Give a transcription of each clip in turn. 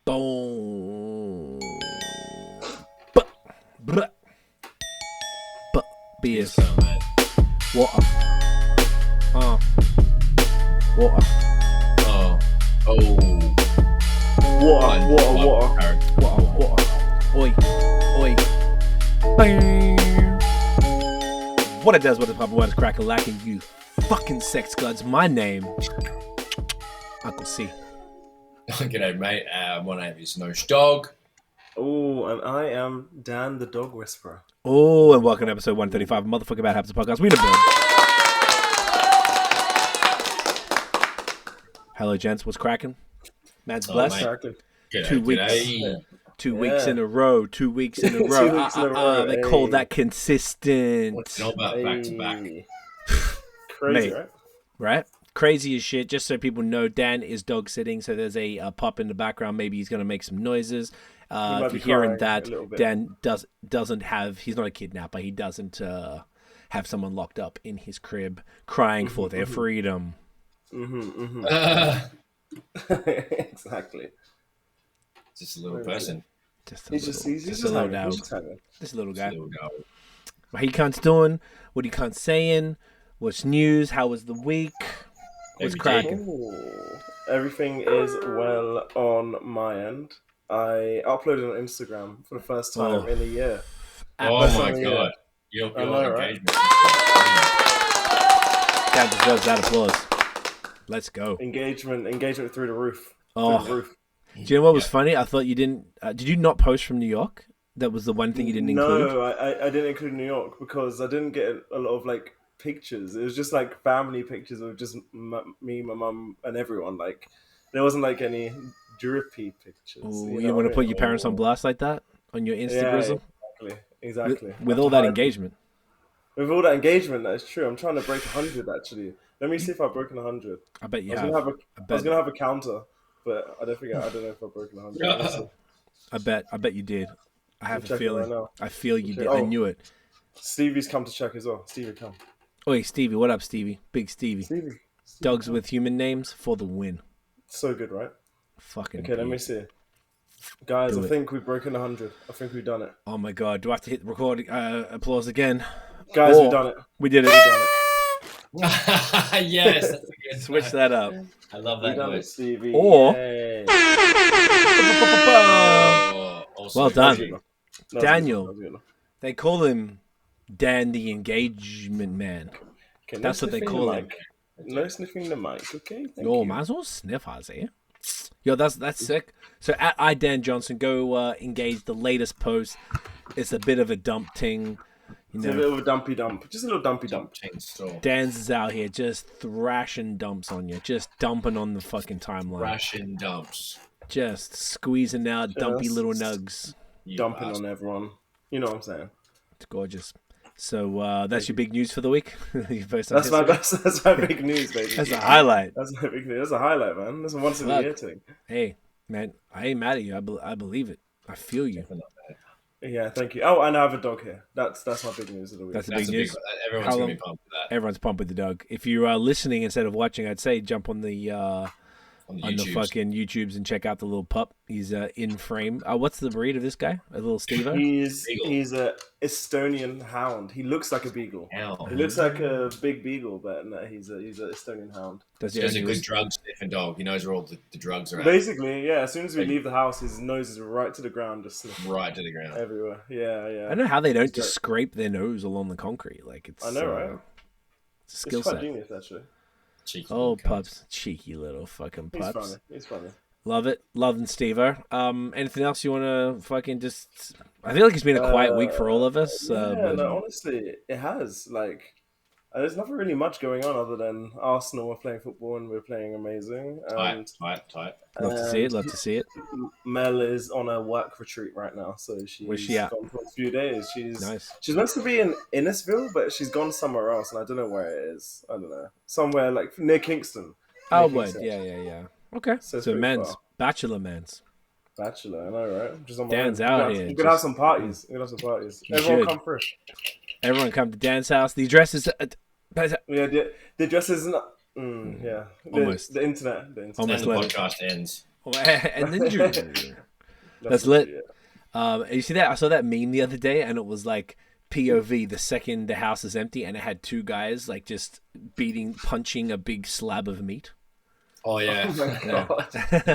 Boom. But beers. Water. Water. Water. Oi. Bang. What it does, what it pop, what is cracking, lacking, you fucking sex gods. My name, Uncle C. G'day, mate. My name is Nashed Dog. Oh, and I am Dan the Dog Whisperer. Oh, and welcome to episode 135 of Motherfucking Bad Habits podcast. We the build. Hello, gents. What's cracking? Man's blessed. G'day, 2 weeks. g'day. 2 weeks in a row. 2 weeks in a row. 2 weeks in a row. They call that consistent. What's it all about back to back? Crazy, Mate. Right? Crazy as shit. Just so people know, Dan is dog sitting, so there's a pup in the background. Maybe he's going to make some noises. If you're hearing that, Dan doesn't have, he's not a kidnapper. He doesn't have someone locked up in his crib crying for their freedom. Exactly. Just a little person. Just a little dog. Just a little guy. Little dog. What he can't doing? What he can't saying? What's news? How was the week? What's cracking? Everything is well on my end. I uploaded on Instagram for the first time in a year. Oh my god. Your engagement. That deserves that applause. Let's go. Engagement through the roof. Oh. Through the roof. Do you know what was funny? I thought you didn't. Did you not post from New York? That was the one thing you didn't include. No, I didn't include New York because I didn't get a lot of like pictures. It was just like family pictures of just me, my mum, and everyone. Like there wasn't like any drippy pictures. Ooh, you want to put your parents on blast like that on your Instagram? Yeah, exactly. With all that engagement. With all that engagement, that is true. I'm trying to break 100 actually. Let me see if I've broken 100. I bet you have. I was gonna have a counter, but I don't know if I've broken 100. I bet you did. I have a feeling. Right, I feel you did. I knew it. Stevie's come to check as well. Stevie, come. Oh, hey, Stevie. What up, Stevie? Big Stevie. Stevie. Dogs with human names for the win. So good, right? Fucking okay, let me see. Guys, I think we've broken 100. I think we've done it. Oh my god, do I have to hit the record applause again? Guys, we've done it. We did it. We've done it. Yes. Switch that up. I love that noise. Stevie. Or well done. Daniel. They call him Dan the Engagement Man. Okay, that's what they call him. No sniffing the mic, okay? Yo, might as well sniff, Isaiah. Yo, that's sick. So at iDanJohnson, go engage the latest post. It's a bit of a dump ting. It's a little dumpy dump. Just a little dumpy dump. Dan's is out here just thrashing dumps on you. Just dumping on the fucking timeline. Thrashing dumps. Just squeezing out dumpy little nugs. Dumping on everyone. You know what I'm saying? It's gorgeous. So that's your big news for the week? That's my big news, baby. That's a highlight. That's my big news. That's a highlight, man. That's a once in a year thing. Hey, man, I ain't mad at you. I believe it. I feel you. Yeah, thank you. Oh, and I have a dog here. That's my big news of the week. That's the big news. Everyone's going to be pumped with that. Everyone's pumped with the dog. If you are listening instead of watching, I'd say jump on the fucking YouTubes and check out the little pup. He's in frame. What's the breed of this guy? A little Steve-o? He's a Estonian hound. He looks like a beagle. He looks like a big beagle, but no, he's an Estonian hound. He's a good drug sniffing dog. He knows where all the drugs are at. Basically, yeah. As soon as we leave the house, his nose is right to the ground, just right to the ground everywhere. Yeah. I don't know how they don't just scrape their nose along the concrete. Like it's. I know, right? It's a skill set. It's quite genius, actually. Cheeky pups, cheeky little fucking pups. He's funny. Love it, loving Steve-o. Anything else you want to fucking just? I feel like it's been a quiet week for all of us. No, honestly, it has. Like, there's nothing really much going on other than Arsenal are playing football and we're playing amazing. Tight. Love to see it. Mel is on a work retreat right now, so Where's she at? Gone for a few days. Nice. She's meant to be in Innisfil, but she's gone somewhere else, and I don't know where it is. I don't know. Somewhere like near Kingston. Yeah. Okay. So men's bachelor. I know, right? Just on Dan's out here. You could have some parties. Everyone come through. Everyone come to Dan's house. The address is. The address is not. Yeah. Almost. The internet. Almost. The podcast ends. And then That's lit. You see that? I saw that meme the other day, and it was like POV the second the house is empty, and it had two guys like just punching a big slab of meat. Oh yeah. Oh my God.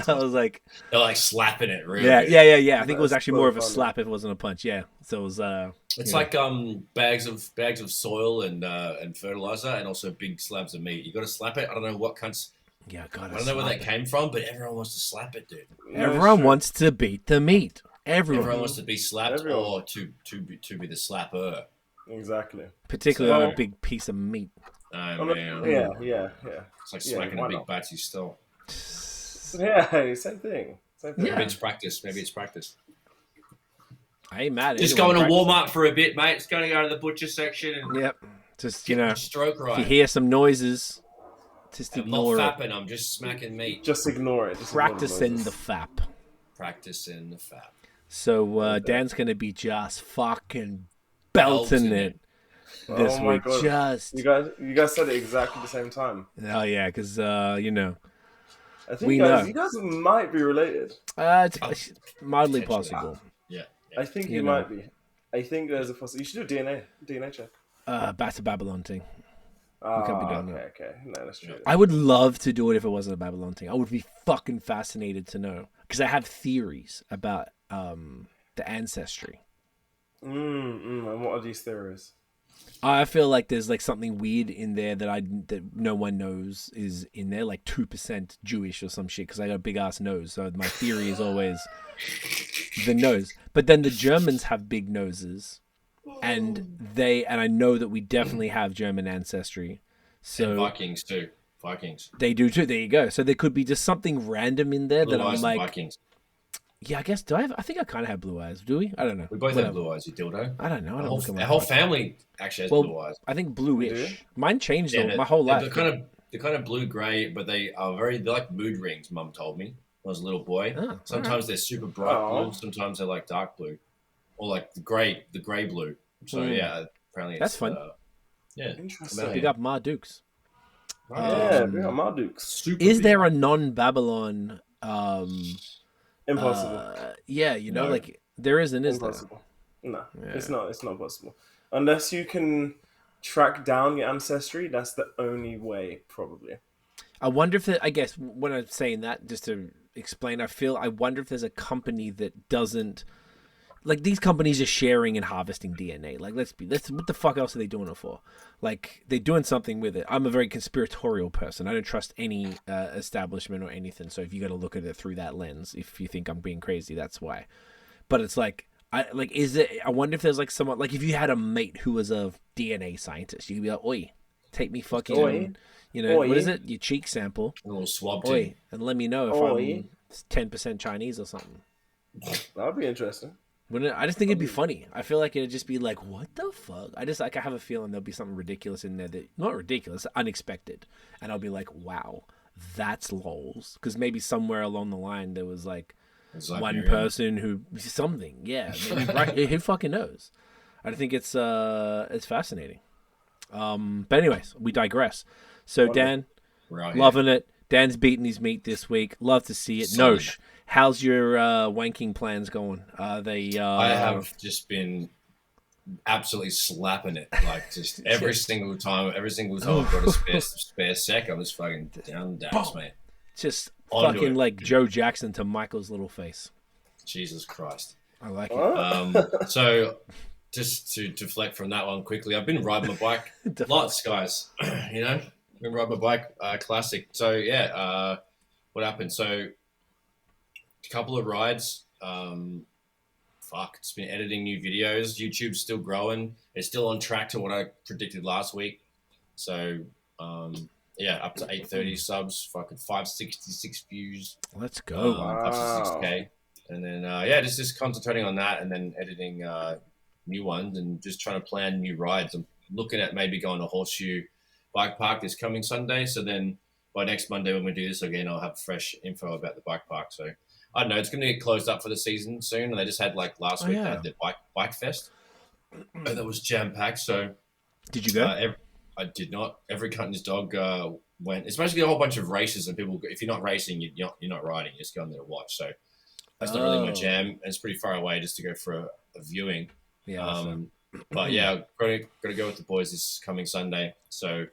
I was like, they're like slapping it really. Yeah. I think it was actually more of a slap if it wasn't a punch. Yeah. So it was. It's like bags of soil and fertilizer, and also big slabs of meat. You got to slap it. I don't know what cunts. Yeah, God. I don't know where that came from, but everyone wants to slap it, dude. Everyone wants to beat the meat. Everyone wants to be slapped or to be the slapper. Exactly. Particularly on a big piece of meat. Oh man. Yeah. It's like smacking a big batsy still. Yeah, same thing. Maybe it's practice. I ain't mad at it. Just going to Walmart for a bit, mate. It's going to go to the butcher section and yep. Just stroke right. If you hear some noises, just ignore it. I'm not fapping. I'm just smacking meat. Just ignore it. Practicing the fap. Practicing the fap. So Dan's gonna be just fucking belting it this week. God. Just you guys said it exactly the same time. Oh yeah, because I think you guys might be related. It's mildly possible. Yeah. I think you might be. I think there's a possibility. You should do a DNA check. Back to Babylon thing. Okay. No, that's true. I would love to do it if it wasn't a Babylon thing. I would be fucking fascinated to know because I have theories about the ancestry. And what are these theories? I feel like there's like something weird in there that no one knows is in there, like 2% Jewish or some shit. Because I got a big ass nose, so my theory is always the nose. But then the Germans have big noses. And I know that we definitely have German ancestry. So and Vikings too. They do too. There you go. So there could be just something random in there that I'm like. Vikings. Yeah, I guess. Do I have? I think I kind of have blue eyes. Do we? I don't know. We both have blue eyes. You dildo. I don't know. Our whole family actually has blue eyes. I think bluish. Mine changed my whole life. They're kind of blue gray, but they're like mood rings. Mum told me when I was a little boy. Sometimes they're super bright blue. Sometimes they're like dark blue, or like the gray blue. So yeah, apparently that's fun. Interesting. Big up Mardukes. Big up Mardukes. Is there a non-Babylon? Impossible. Like there isn't. Is impossible? There? No, it's not. It's not possible unless you can track down your ancestry. That's the only way, probably. I wonder if I guess when I'm saying that, just to explain, I wonder if there's a company that doesn't. Like, these companies are sharing and harvesting DNA. Like, let's what the fuck else are they doing it for? Like, they're doing something with it. I'm a very conspiratorial person. I don't trust any establishment or anything. So if you got to look at it through that lens, if you think I'm being crazy, that's why. But it's like, I wonder if there's like someone, like if you had a mate who was a DNA scientist, you could be like, oi, take me fucking, what is it? Your cheek sample. A little swab and let me know if I'm 10% Chinese or something. That'd be interesting. I just think it'd be funny. I feel like it'd just be like, what the fuck? I have a feeling there'll be something ridiculous in there not ridiculous, unexpected. And I'll be like, wow, that's lols. Because maybe somewhere along the line there was like one person who something. Yeah, maybe right. Who fucking knows? I think it's fascinating. But anyways, we digress. So Dan, loving it. Dan's beating his meat this week. Love to see it. Nosh, how's your wanking plans going? I have just been absolutely slapping it, like just every single time I've got a spare sec, I'm just fucking down the dash, mate. Just fucking like Joe Jackson to Michael's little face. Jesus Christ. I like it. So just to deflect from that one quickly, I've been riding my bike lots, guys. Been riding my bike, classic. So yeah, what happened? So a couple of rides. It's been editing new videos. YouTube's still growing. It's still on track to what I predicted last week. So up to 830 subs, fucking 566 views. Let's go. Up to 6K. And then just concentrating on that and then editing new ones and just trying to plan new rides. I'm looking at maybe going to Horseshoe Bike Park this coming Sunday. So then by next Monday when we do this again, I'll have fresh info about the bike park. So I don't know, it's going to get closed up for the season soon. And they just had like last week, they had the bike fest. And that was jam-packed. So did you go? I did not. Every cunt and his dog went. It's basically a whole bunch of races and people, if you're not racing, you're not riding. You're just going there to watch. So That's not really my jam. And it's pretty far away just to go for a viewing. Yeah. But yeah, got to go with the boys this coming Sunday. So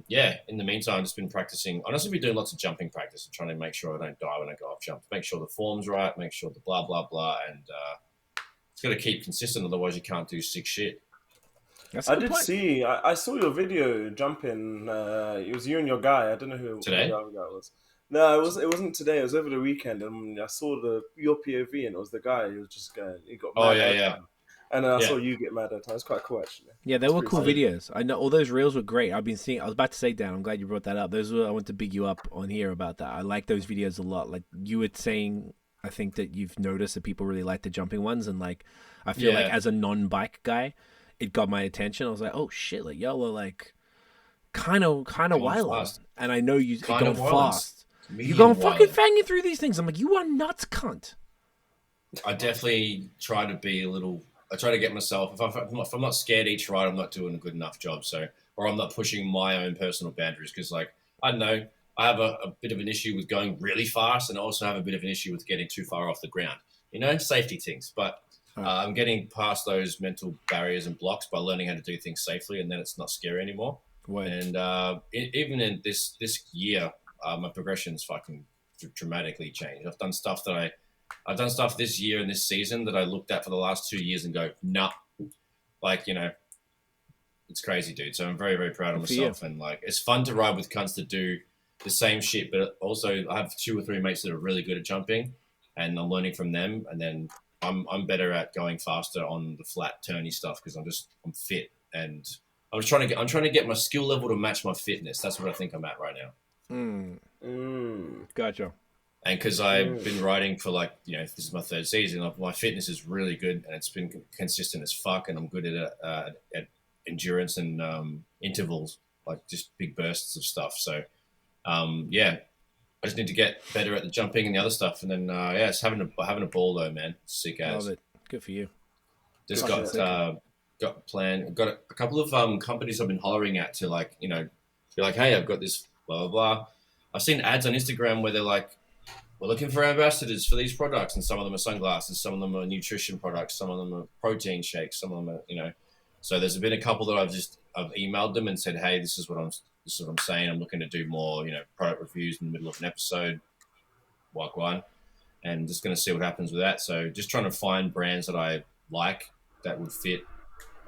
yeah, in the meantime, I've just been practicing. Honestly, been doing lots of jumping practice and trying to make sure I don't die when I go off jump. Make sure the form's right, make sure the blah, blah, blah. And it's got to keep consistent. Otherwise, you can't do sick shit. I saw your video jumping. It was you and your guy. I don't know who today? The other guy was. No, it wasn't today. It was over the weekend, and I saw your POV, and it was the guy who was just going. He got mad at time. And then I saw you get mad at time. It's quite cool, actually. Yeah, they were cool videos. I know all those reels were great. I've been seeing. I was about to say, Dan, I'm glad you brought that up. Those were, I want to big you up on here about that. I like those videos a lot. Like you were saying, I think that you've noticed that people really like the jumping ones, and like I feel like as a non-bike guy, it got my attention. I was like, oh shit, like y'all are like kind of wild, and I know you're going fast. You're going fucking fanging through these things. I'm like, you are nuts, cunt. I definitely try to be a little. I try to get myself. If I'm not scared each ride, I'm not doing a good enough job. So, or I'm not pushing my own personal boundaries because, like, I don't know, I have a bit of an issue with going really fast, and I also have a bit of an issue with getting too far off the ground. You know, safety things. But I'm getting past those mental barriers and blocks by learning how to do things safely, and then it's not scary anymore. Right. And even in this year, my progression's fucking dramatically changed. I've done stuff this year and this season that I looked at for the last 2 years and go, nah. Like, you know, it's crazy, dude. So I'm very, very proud of myself. And like, it's fun to ride with cunts that do the same shit, but also I have 2 or 3 mates that are really good at jumping and I'm learning from them. And then I'm better at going faster on the flat turny stuff because I'm fit and I'm trying to get my skill level to match my fitness. That's what I think I'm at right now. Gotcha. And because I've been riding for like, you know, this is my 3rd season, my fitness is really good and it's been consistent as fuck. And I'm good at endurance and intervals, like just big bursts of stuff. So, yeah, I just need to get better at the jumping and the other stuff. And then, it's having a ball though, man. Sick as. Love it. Good for you. Just got a plan. Got a couple of companies I've been hollering at to like, you know, be like, hey, I've got this blah, blah, blah. I've seen ads on Instagram where they're like, we're looking for ambassadors for these products, and some of them are sunglasses, some of them are nutrition products, some of them are protein shakes, some of them are, you know. So there's been a couple that I've emailed them and said, hey, this is what I'm saying. I'm looking to do more, you know, product reviews in the middle of an episode, like one, and just going to see what happens with that. So just trying to find brands that I like that would fit,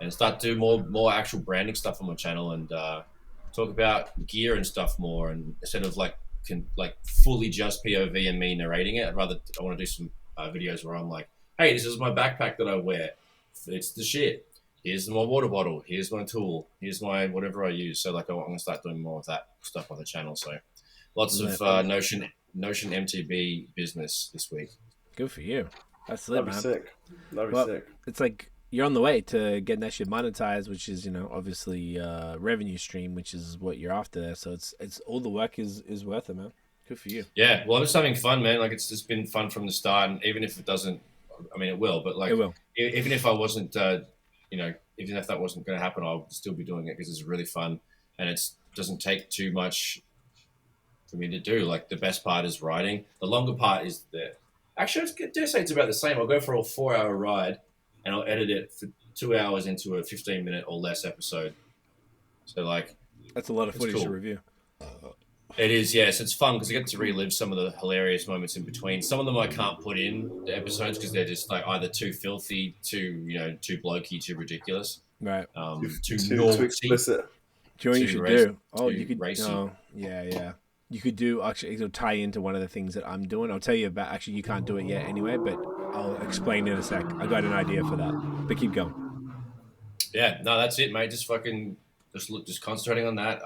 and start doing more actual branding stuff on my channel and talk about gear and stuff more, and instead of like fully just POV and me narrating it. I want to do some videos where I'm like, hey, this is my backpack that I wear. It's the shit. Here's my water bottle. Here's my tool. Here's my whatever I use. So like, I'm going to start doing more of that stuff on the channel. So lots of Notion MTB business this week. Good for you. That's lit, man. That'd be sick. It's like you're on the way to getting that shit monetized, which is, you know, obviously revenue stream, which is what you're after there. So it's all the work is worth it, man. Good for you. Yeah, well, I'm just having fun, man. Like it's just been fun from the start, and even if it doesn't, I mean, it will. But like, it will. Even if I wasn't, you know, even if that wasn't going to happen, I'll still be doing it because it's really fun, and it doesn't take too much for me to do. Like the best part is riding. The longer part is actually, I dare say it's about the same. I'll go for a 4-hour ride, and I'll edit it for 2 hours into a 15-minute or less episode. So like, that's a lot of footage to review. It is, yes. It's fun because I get to relive some of the hilarious moments in between. Some of them I can't put in the episodes because they're just like either too filthy, too blokey, too ridiculous. Right. Too explicit. Do you know what you should do? Oh, you could. Oh, yeah. You could do, actually, it'll tie into one of the things that I'm doing. I'll tell you about, actually, you can't do it yet anyway, but I'll explain in a sec. I got an idea for that, but keep going. Yeah, no, that's it, mate. Just just concentrating on that.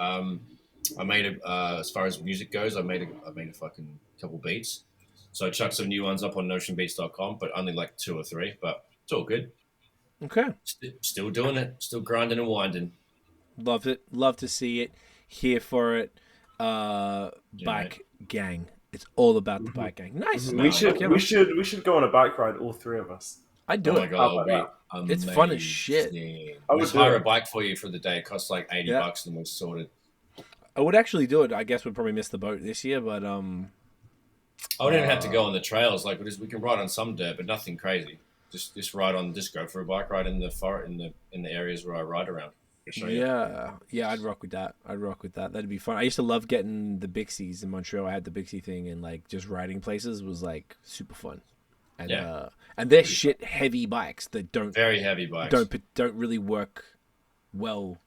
I made as far as music goes, I made a fucking couple beats. So I chucked some new ones up on notionbeats.com, but only like 2 or 3, but it's all good. Okay. Still doing it. Still grinding and winding. Love it. Love to see it. Here for it. Bike gang. It's all about the bike gang. Nice. We should go on a bike ride, all 3 of us. I'd do it. God, it's fun as shit. I would hire a bike for you for the day. It costs like $80 and we're sorted. I would actually do it. I guess we'd probably miss the boat this year, but I wouldn't even have to go on the trails. Like we can ride on some dirt, but nothing crazy. Just ride on. Just go for a bike ride in the forest, in the areas where I ride around. Yeah, I'd rock with that. That'd be fun. I used to love getting the Bixies in Montreal. I had the Bixie thing, and like just riding places was like super fun. And and they're shit heavy bikes that very heavy bikes don't really work well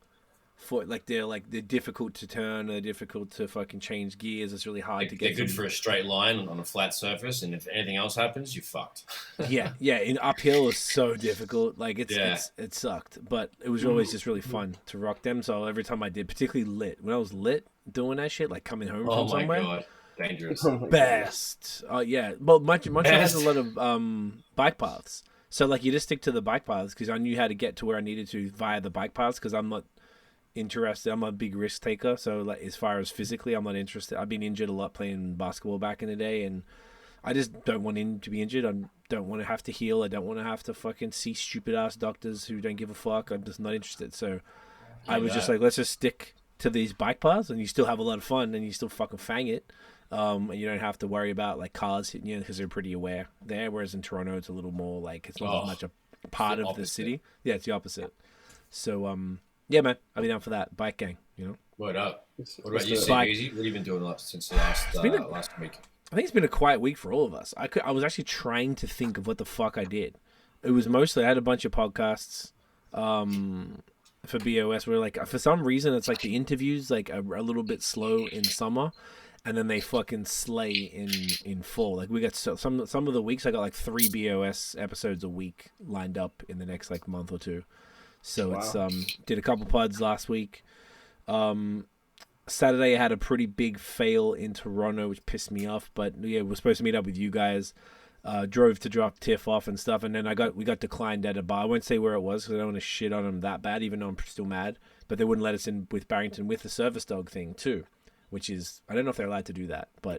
for they're difficult to turn. They're difficult to fucking change gears. It's really hard to get. They're good for a straight line on a flat surface, and if anything else happens, you're fucked. yeah. In uphill is so difficult. Like it sucked, but it was always just really fun to rock them. So every time I did, particularly lit, when I was lit doing that shit, like coming home from somewhere. God. Dangerous. Best. Yeah. Well, Montreal has a lot of bike paths. So like you just stick to the bike paths because I knew how to get to where I needed to via the bike paths because I'm not interested. I'm a big risk taker. So like as far as physically, I'm not interested. I've been injured a lot playing basketball back in the day, and I just don't want to be injured. I don't want to have to heal. I don't want to have to fucking see stupid ass doctors who don't give a fuck. I'm just not interested. So I was just like, let's just stick to these bike paths, and you still have a lot of fun, and you still fucking fang it. And you don't have to worry about like cars hitting you because they're pretty aware there. Whereas in Toronto, it's a little more like it's not as much a part of the city. Yeah, it's the opposite. So yeah, man, I'll be down for that bike gang. Word up. What about you, Steve? Easy? What have you been doing since the last week? I think it's been a quiet week for all of us. I was actually trying to think of what the fuck I did. It was mostly I had a bunch of podcasts for BOS where like for some reason it's like the interviews like a little bit slow in summer. And then they fucking slay in fall. Like we got some of the weeks I got like 3 BOS episodes a week lined up in the next like month or two. So It's did a couple pods last week. Saturday I had a pretty big fail in Toronto, which pissed me off. But yeah, we're supposed to meet up with you guys. Drove to drop Tiff off and stuff, and then we got declined at a bar. I won't say where it was because I don't want to shit on them that bad, even though I'm still mad. But they wouldn't let us in with Barrington with the service dog thing too. Which is, I don't know if they're allowed to do that, but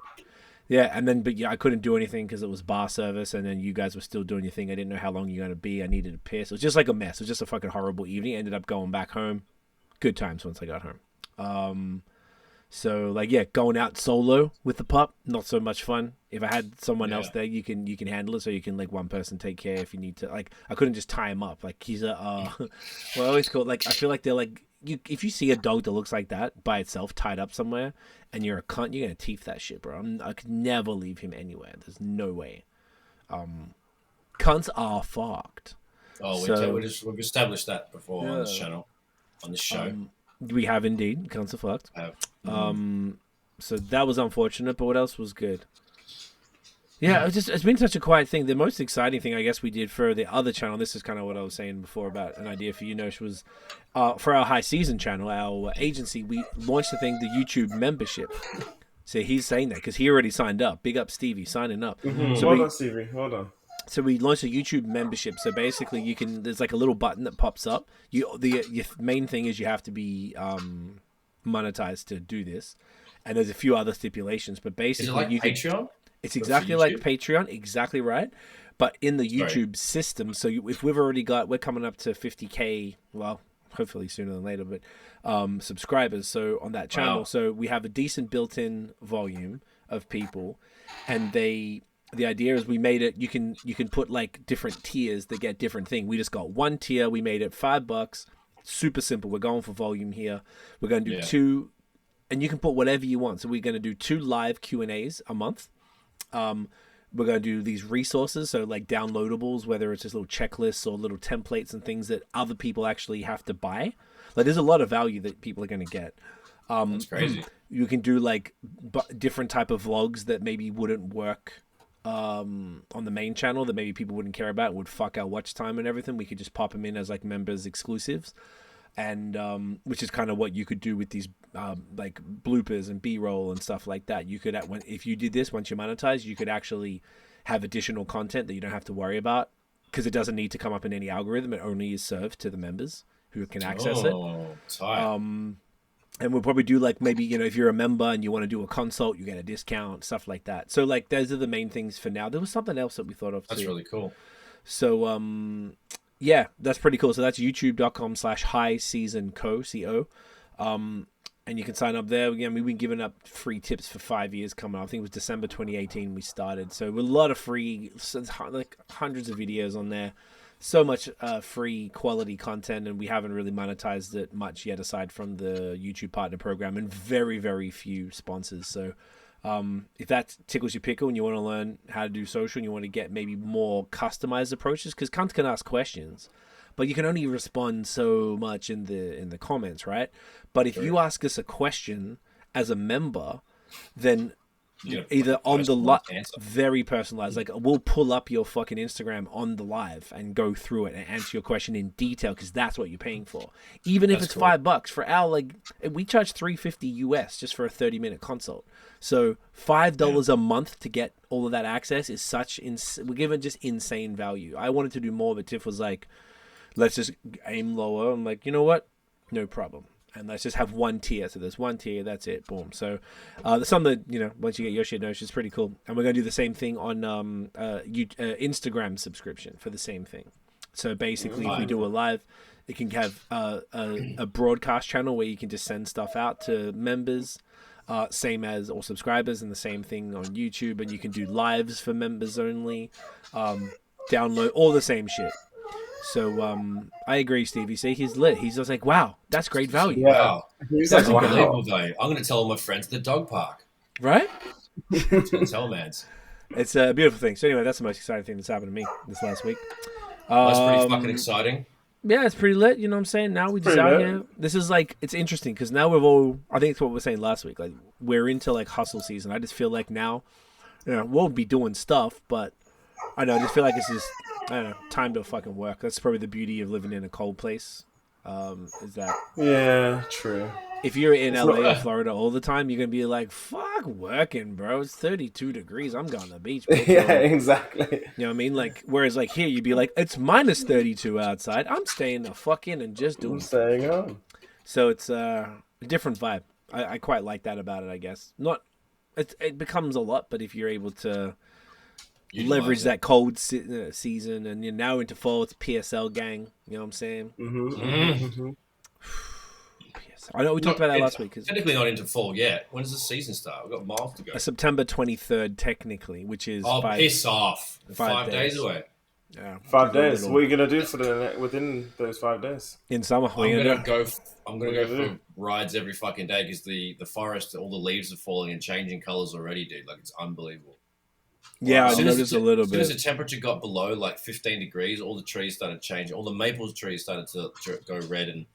yeah. But I couldn't do anything because it was bar service, and then you guys were still doing your thing. I didn't know how long you're going to be. I needed to piss. It was just like a mess. It was just a fucking horrible evening. I ended up going back home. Good times once I got home. So like, yeah, going out solo with the pup, not so much fun. If I had someone else there, you can handle it. So you can like one person take care if you need to. Like, I couldn't just tie him up. Like he's well, I always call it, like, I feel like they're like, if you see a dog that looks like that by itself tied up somewhere and you're a cunt, you're gonna teeth that shit, bro. I could never leave him anywhere. There's no way. Cunts are fucked. We've established that before on this channel, on this show. We have indeed. Cunts are fucked. So that was unfortunate, but what else was good? Yeah, it's been such a quiet thing. The most exciting thing, I guess, we did for the other channel, this is kind of what I was saying before about an idea for you, Nosh, was for our high season channel, our agency, we launched the YouTube membership. So he's saying that because he already signed up. Big up Stevie, signing up. Mm-hmm. Hold on, Stevie. Hold on. So we launched a YouTube membership. So basically, there's like a little button that pops up. Your main thing is you have to be monetized to do this, and there's a few other stipulations. But basically, is it like Patreon? It's exactly like Patreon, exactly right. But in the YouTube system, so if we're coming up to 50K, well, hopefully sooner than later, but subscribers. So on that channel, so we have a decent built-in volume of people, and the idea is we made it. You can put like different tiers that get different thing. We just got one tier. We made it $5. Super simple. We're going for volume here. We're going to do 2, and you can put whatever you want. So we're going to do 2 live Q&As a month. We're going to do these resources, so like downloadables, whether it's just little checklists or little templates and things that other people actually have to buy. Like there's a lot of value that people are going to get. That's crazy. You can do like different type of vlogs that maybe wouldn't work on the main channel, that maybe people wouldn't care about, would fuck our watch time and everything. We could just pop them in as like members exclusives. And which is kind of what you could do with these like bloopers and B-roll and stuff like that. You could, if you did this, once you monetize, you could actually have additional content that you don't have to worry about because it doesn't need to come up in any algorithm. It only is served to the members who can access it. Tight. And we'll probably do like maybe, if you're a member and you want to do a consult, you get a discount, stuff like that. So like those are the main things for now. There was something else that we thought of too. That's really cool. So yeah, that's pretty cool. So that's youtube.com/highseasonco, CO. and you can sign up there. Again, we've been giving up free tips for 5 years coming up. I think it was December 2018 we started. So a lot of free, like hundreds of videos on there. So much free quality content, and we haven't really monetized it much yet aside from the YouTube Partner Program and very, very few sponsors. So if that tickles your pickle and you want to learn how to do social and you want to get maybe more customized approaches, because cunts can ask questions, but you can only respond so much in the comments, right? But if you ask us a question as a member, then either on the live, very personalized, like we'll pull up your fucking Instagram on the live and go through it and answer your question in detail, because that's what you're paying for. Even if it's cool. $5 for our, like, we charge $350 US just for a 30-minute consult. So $5 a month to get all of that access is we're giving just insane value. I wanted to do more, but Tiff was like, let's just aim lower. I'm like, you know what? No problem. And let's just have one tier. So there's one tier, that's it, boom. So there's something that, once you get your shit noticed, it's pretty cool. And we're going to do the same thing on Instagram subscription for the same thing. So basically, if we do a live, it can have a broadcast channel where you can just send stuff out to members, same as or subscribers, and the same thing on YouTube. And you can do lives for members only, download all the same shit. So I agree, Stevie. See, he's lit. He's just like, wow, that's great value. Wow, that's unbelievable, though. I'm going to tell all my friends at the dog park. Right? It's going to tell, man. It's a beautiful thing. So anyway, that's the most exciting thing that's happened to me this last week. That's pretty fucking exciting. Yeah, it's pretty lit. You know what I'm saying? Now we just out here. This is like, it's interesting because now I think it's what we were saying last week. Like, we're into like hustle season. I just feel like now, we'll be doing stuff, but I know, I just feel like it's just, I don't know, time to fucking work. That's probably the beauty of living in a cold place. Is that? Yeah, true. If you're in LA or Florida all the time, you're gonna be like, "Fuck working, bro. It's 32 degrees. I'm going to the beach." Yeah, exactly. You know what I mean? Like, whereas like here, you'd be like, "It's minus 32 outside. I'm staying the fuck in and just doing." Staying on. So it's a different vibe. I quite like that about it. I guess not. It becomes a lot, but if you're able to leverage that cold season, and you're now into fall, it's PSL gang. You know what I'm saying? Mm-hmm. I know we talked about that last week. Technically not into fall yet. When does the season start? We've got miles to go. September 23rd, technically, which is piss off. 5 days away. Yeah, 5 days. What are you gonna do within those 5 days? In summer, I'm gonna go for rides every fucking day because the forest, all the leaves are falling and changing colors already, dude. Like, it's unbelievable. Yeah, I noticed a little bit. As soon as the temperature got below like 15 degrees, all the trees started changing. All the maple trees started to go red and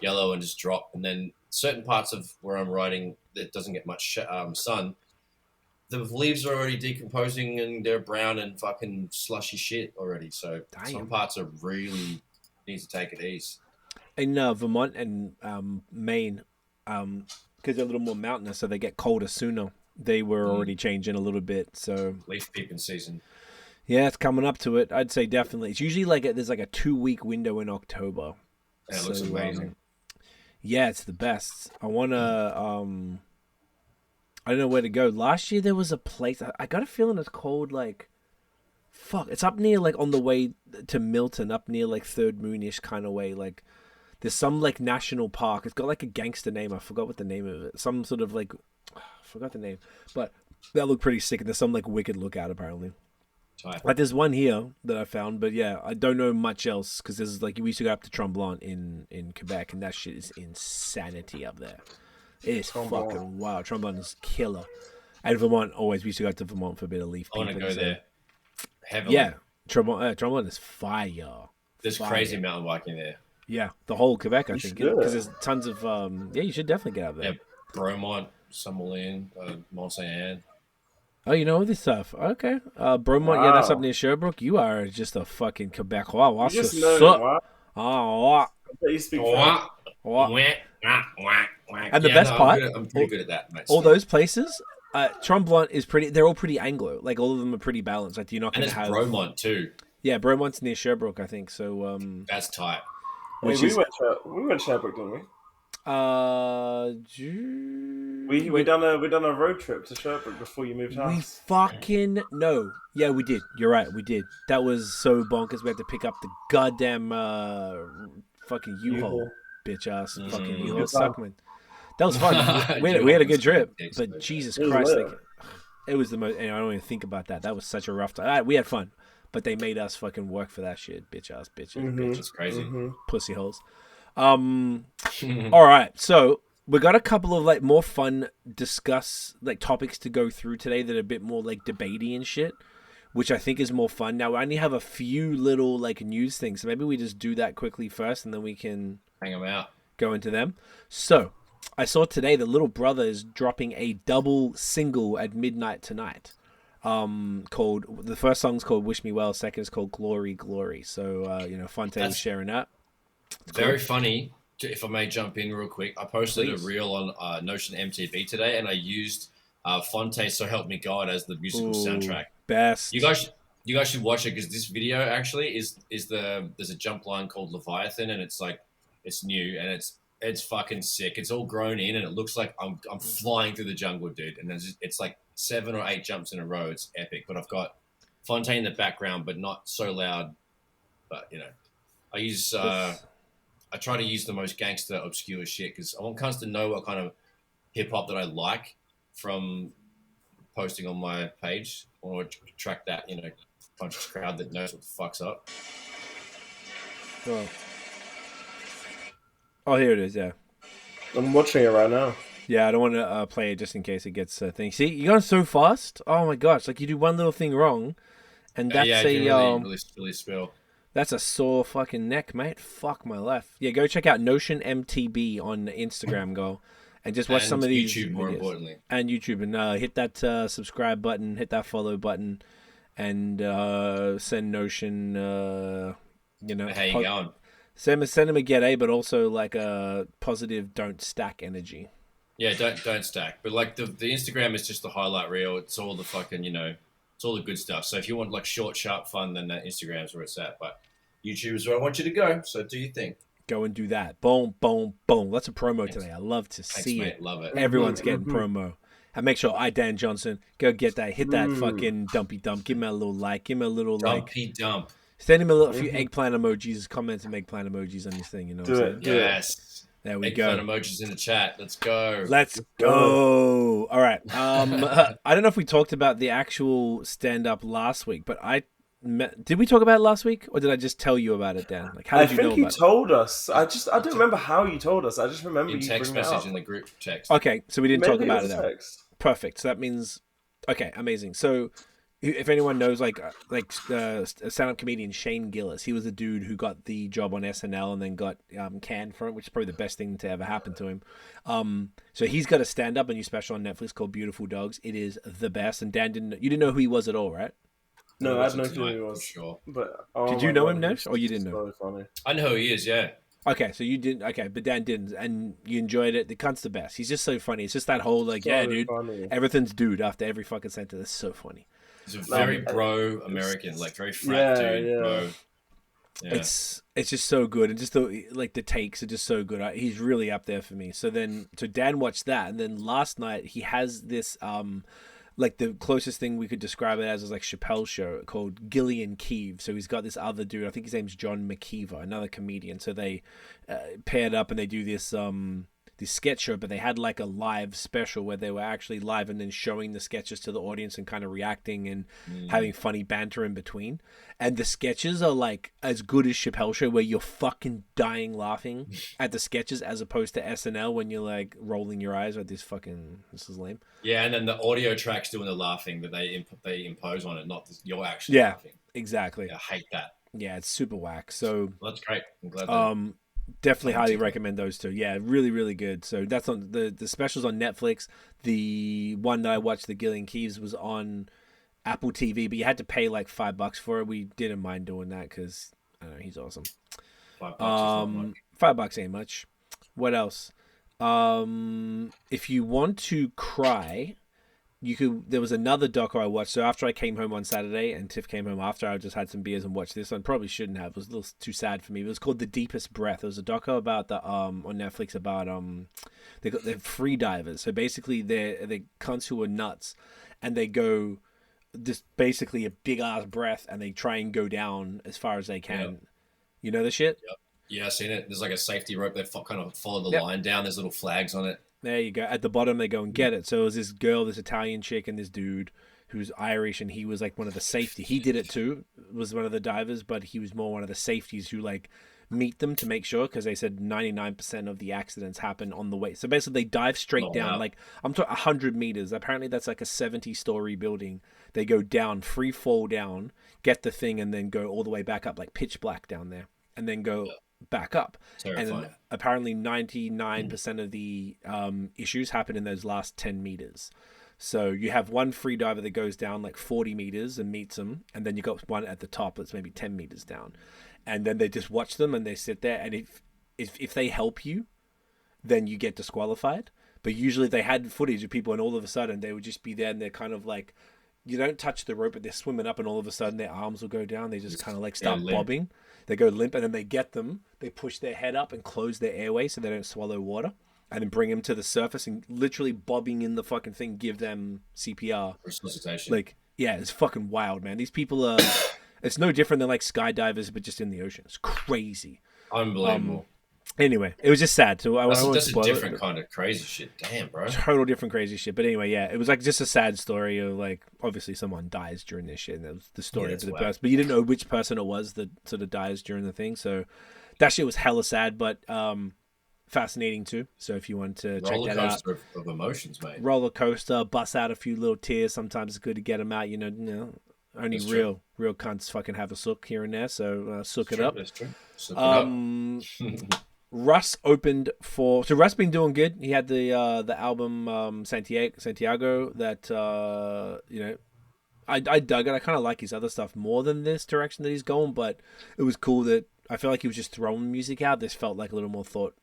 yellow and just drop. And then certain parts of where I'm riding that doesn't get much sun, the leaves are already decomposing and they're brown and fucking slushy shit already. So some parts are really need to take it easy. In Vermont and Maine, because they're a little more mountainous, so they get colder sooner. They were already changing a little bit, so leaf peeping season. Yeah, it's coming up to it. I'd say definitely. It's usually like there's like a 2-week window in October. Yeah, it looks amazing. Yeah, it's the best. I wanna. I don't know where to go. Last year there was a place. I got a feeling it's called like. Fuck! It's up near like on the way to Milton, up near like Third Moonish kind of way. Like there's some like national park. It's got like a gangster name. I forgot what the name of it. Some sort of like. Forgot the name, but that looked pretty sick. And there's some like wicked lookout apparently. Like there's one here that I found, but yeah, I don't know much else because there's like we used to go up to Tremblant in Quebec, and that shit is insanity up there. It is fucking wild. Tremblant is killer. And Vermont, always we used to go to Vermont for a bit of leaf. I want to go there. Heavily. Yeah, Tremblant is fire. There's crazy mountain biking there. Yeah, the whole Quebec, I think, because there's tons of. Yeah, you should definitely get out there. Yeah, Bromont. Summerlin, Mont Saint Anne. Oh, you know this stuff. Okay. Bromont, yeah, that's up near Sherbrooke. You are just a fucking Quebecois. You just know what? You speak French. And the best part, I'm pretty good at that, mate. All those places, Tremblant is pretty, they're all pretty Anglo. Like, all of them are pretty balanced. Like, you're not going to have... Bromont, too. Yeah, Bromont's near Sherbrooke, I think. So, that's tight. We went to Sherbrooke, didn't we? We done a road trip to Shumpert before you moved house. We fucking no. Yeah, we did. You're right, we did. That was so bonkers. We had to pick up the goddamn fucking U-Haul, bitch ass fucking U-Haul suckman. That was fun. We had a good trip, but Jesus Christ, like, it was the most. I don't even think about that. That was such a rough time. We had fun, but they made us fucking work for that shit. Bitch ass bitches. Bitch. It's crazy. Pussy holes. All right, so we got a couple of like more fun topics to go through today that are a bit more like debatey and shit, which I think is more fun. Now, I only have a few little like news things, so maybe we just do that quickly first, and then we can hang them out. Go into them. So, I saw today that Little Brother is dropping a double single at midnight tonight. Called, the first song's called Wish Me Well, second is called Glory Glory. So, Fonte was sharing that. It's very funny. If I may jump in real quick, I posted a reel on Notion MTV today, and I used Fonte So Help Me God as the musical soundtrack. Best. You guys should watch it, because this video actually there's a jump line called Leviathan, and it's like, it's new, and it's fucking sick. It's all grown in, and it looks like I'm flying through the jungle, dude. And it's like 7 or 8 jumps in a row. It's epic. But I've got Fonte in the background, but not so loud. But I use I try to use the most gangster, obscure shit, because I want cunts to know what kind of hip hop that I like from posting on my page. I want to attract that conscious crowd that knows what the fuck's up. Oh, here it is. Yeah, I'm watching it right now. Yeah, I don't want to play it just in case it gets a thing. See, you're going so fast. Oh my gosh! Like, you do one little thing wrong, and that's really spill. That's a sore fucking neck, mate. Fuck my life. Yeah, go check out Notion MTB on Instagram, go, and just watch some of these. YouTube, more importantly, and YouTube, and hit that subscribe button, hit that follow button, and send Notion. How you going? Send him a get but also like a positive don't stack energy. Yeah, don't stack. But like the Instagram is just the highlight reel. It's all the fucking it's all the good stuff. So if you want like short, sharp fun, then Instagram's where it's at. But YouTube is where I want you to go. So do your thing. Go and do that. Boom, boom, boom. That's a promo today. I love to see mate. it. Love it. Everyone's getting promo. And make sure Dan Johnson, go get that. Hit that fucking dumpy dump. Give him a little like. Give him a little dumpy dump. Send him a few eggplant emojis. Comment some eggplant emojis on his thing. You know what I'm saying? Yes. There we go. Eggplant emojis in the chat. Let's go. Let's go. All right. I don't know if we talked about the actual stand-up last week, but did we talk about it last week, or did I just tell you about it, Dan? Like, how did you know about it? I think you told us. I don't remember how you told us. I just remember you text message in the group text. Okay, so we didn't talk about it then. Perfect. So that means, okay, amazing. So if anyone knows, like a stand-up comedian, Shane Gillis, he was the dude who got the job on SNL and then got canned for it, which is probably the best thing to ever happen to him. So he's got a stand-up, a new special on Netflix called Beautiful Dogs. It is the best. And Dan you didn't know who he was at all, right? No, I had no clue who he was. Sure. But did you know him, Nash, or you didn't know? So funny. I know who he is. Yeah. Okay, so you didn't. Okay, but Dan didn't, and you enjoyed it. The cunt's the best. He's just so funny. It's just that whole like, dude, funny. Everything's dude after every fucking sentence. It's so funny. He's a very bro American, like very frat dude, bro. Yeah. It's just so good, and just the takes are just so good. He's really up there for me. So Dan watched that, and then last night he has this like the closest thing we could describe it as is like Chappelle's show called Gilly Keeves. So he's got this other dude, I think his name's John McKeever, another comedian. So they paired up and they do this sketch show, but they had like a live special where they were actually live and then showing the sketches to the audience and kind of reacting and having funny banter in between. And the sketches are like as good as Chappelle's show, where you're fucking dying laughing at the sketches, as opposed to SNL when you're like rolling your eyes at this is lame. Yeah, and then the audio track's doing the laughing that they impose on it, not you're actually laughing. Exactly. I hate that. Yeah, it's super whack. So that's great. I'm glad. Definitely highly recommend those two. Yeah, really, really good. So that's on the specials on Netflix. The one that I watched, the Gilly Keeves, was on Apple TV, but you had to pay like $5 for it. We didn't mind doing that because I don't know, he's awesome. $5 ain't much. What else? If you want to cry, you could. There was another doco I watched. So after I came home on Saturday and Tiff came home after, I just had some beers and watched this. I probably shouldn't have. It was a little too sad for me. It was called The Deepest Breath. It was a doco about on Netflix about they're free divers. So basically they're cunts who are nuts, and they go just basically a big ass breath, and they try and go down as far as they can. Yep. You know the shit? Yep. Yeah, I've seen it. There's like a safety rope. They kind of follow the line down. There's little flags on it. There you go. At the bottom, they go and get it. So it was this girl, this Italian chick, and this dude who's Irish, and he was like one of the safety. He did it too, was one of the divers, but he was more one of the safeties who like meet them to make sure, because they said 99% of the accidents happen on the way. So basically, they dive straight down. Wow. Like, I'm talking 100 meters. Apparently, that's like a 70-story building. They go down, free fall down, get the thing, and then go all the way back up, like pitch black down there, and then go back up. Terrifying. And then apparently 99% of the issues happen in those last 10 meters. So you have one free diver that goes down like 40 meters and meets them, and then you got one at the top that's maybe 10 meters down, and then they just watch them and they sit there, and if they help you, then you get disqualified. But usually they had footage of people, and all of a sudden they would just be there, and they're kind of like, you don't touch the rope, but they're swimming up, and all of a sudden their arms will go down. They just kind of like start bobbing. They go limp, and then they get them. They push their head up and close their airway so they don't swallow water, and then bring them to the surface and literally bobbing in the fucking thing, give them CPR. Resuscitation. Like, yeah, it's fucking wild, man. These people are, it's no different than like skydivers, but just in the ocean. It's crazy. Unbelievable. Anyway, it was just sad. So that's a different kind of crazy shit. Damn, bro. Total different crazy shit. But anyway, yeah, it was like just a sad story of like, obviously someone dies during this shit, and that was the story of the person. But you didn't know which person it was that sort of dies during the thing. So that shit was hella sad, but fascinating too. So if you want to check that out, roller coaster of emotions, mate. Roller coaster, bust out a few little tears. Sometimes it's good to get them out. You know, only real cunts fucking have a sook here and there. So sook it up. That's true. Sook it up. Russ opened for, so Russ been doing good. He had the album Santiago that I dug it. I kind of like his other stuff more than this direction that he's going, but it was cool that I feel like he was just throwing music out. This felt like a little more thought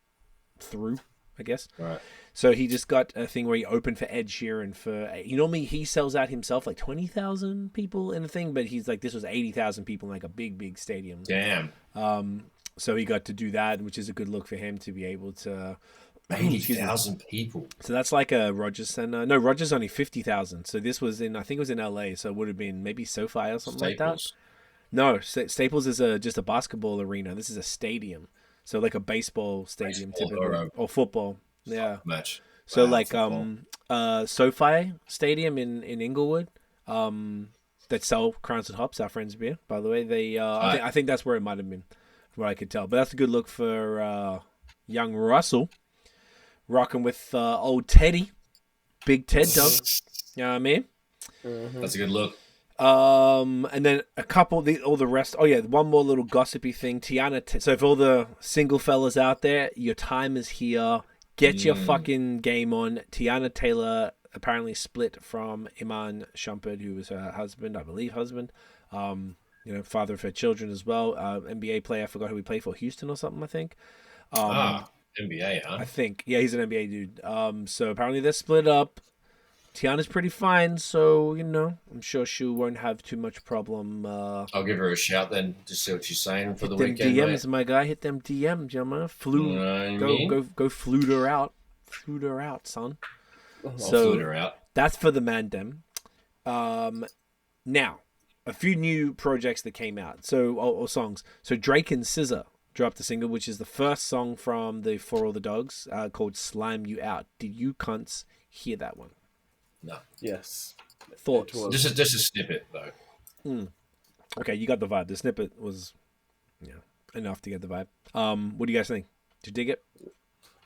through, I guess. Right. So he just got a thing where he opened for Ed Sheeran for, normally he sells out himself like 20,000 people in a thing, but he's like, this was 80,000 people in like a big stadium. Damn. So he got to do that, which is a good look for him to be able to. 80,000 people. So that's like a Rogers Center. No, Rogers only 50,000. So this was I think it was in LA. So it would have been maybe SoFi or something like that. No, Staples is just a basketball arena. This is a stadium. So like a baseball stadium typically, or football. Yeah. Match. So like SoFi Stadium in Inglewood. That sell Crowns and Hops, our friends beer, by the way. They I think that's where it might have been, from what I could tell. But that's a good look for young Russell, rocking with old Teddy, Big Ted dog. You know what I mean? Mm-hmm. That's a good look. And then all the rest. Oh yeah, one more little gossipy thing. Teyana. So if all the single fellas out there, your time is here. Get your fucking game on. Teyana Taylor apparently split from Iman Shumpert, who was her husband, I believe husband. Father of her children as well. NBA player, I forgot who he played for, Houston or something, I think. NBA, huh? I think. Yeah, he's an NBA dude. So apparently they're split up. Teyana's pretty fine, so, I'm sure she won't have too much problem. I'll give her a shout then, just see what she's saying for the weekend. Hit them DMs, mate. my guy. Hit them DMs, Go flute her out. Flute her out, son. Flute her out. That's for the Mandem. Now, a few new projects that came out, or songs. So Drake and SZA dropped a single, which is the first song from the For All the Dogs, called Slime You Out. Did you cunts hear that one? No. Yes. Thoughts? Just a snippet, though. Okay, you got the vibe. The snippet was enough to get the vibe. What do you guys think? Did you dig it? It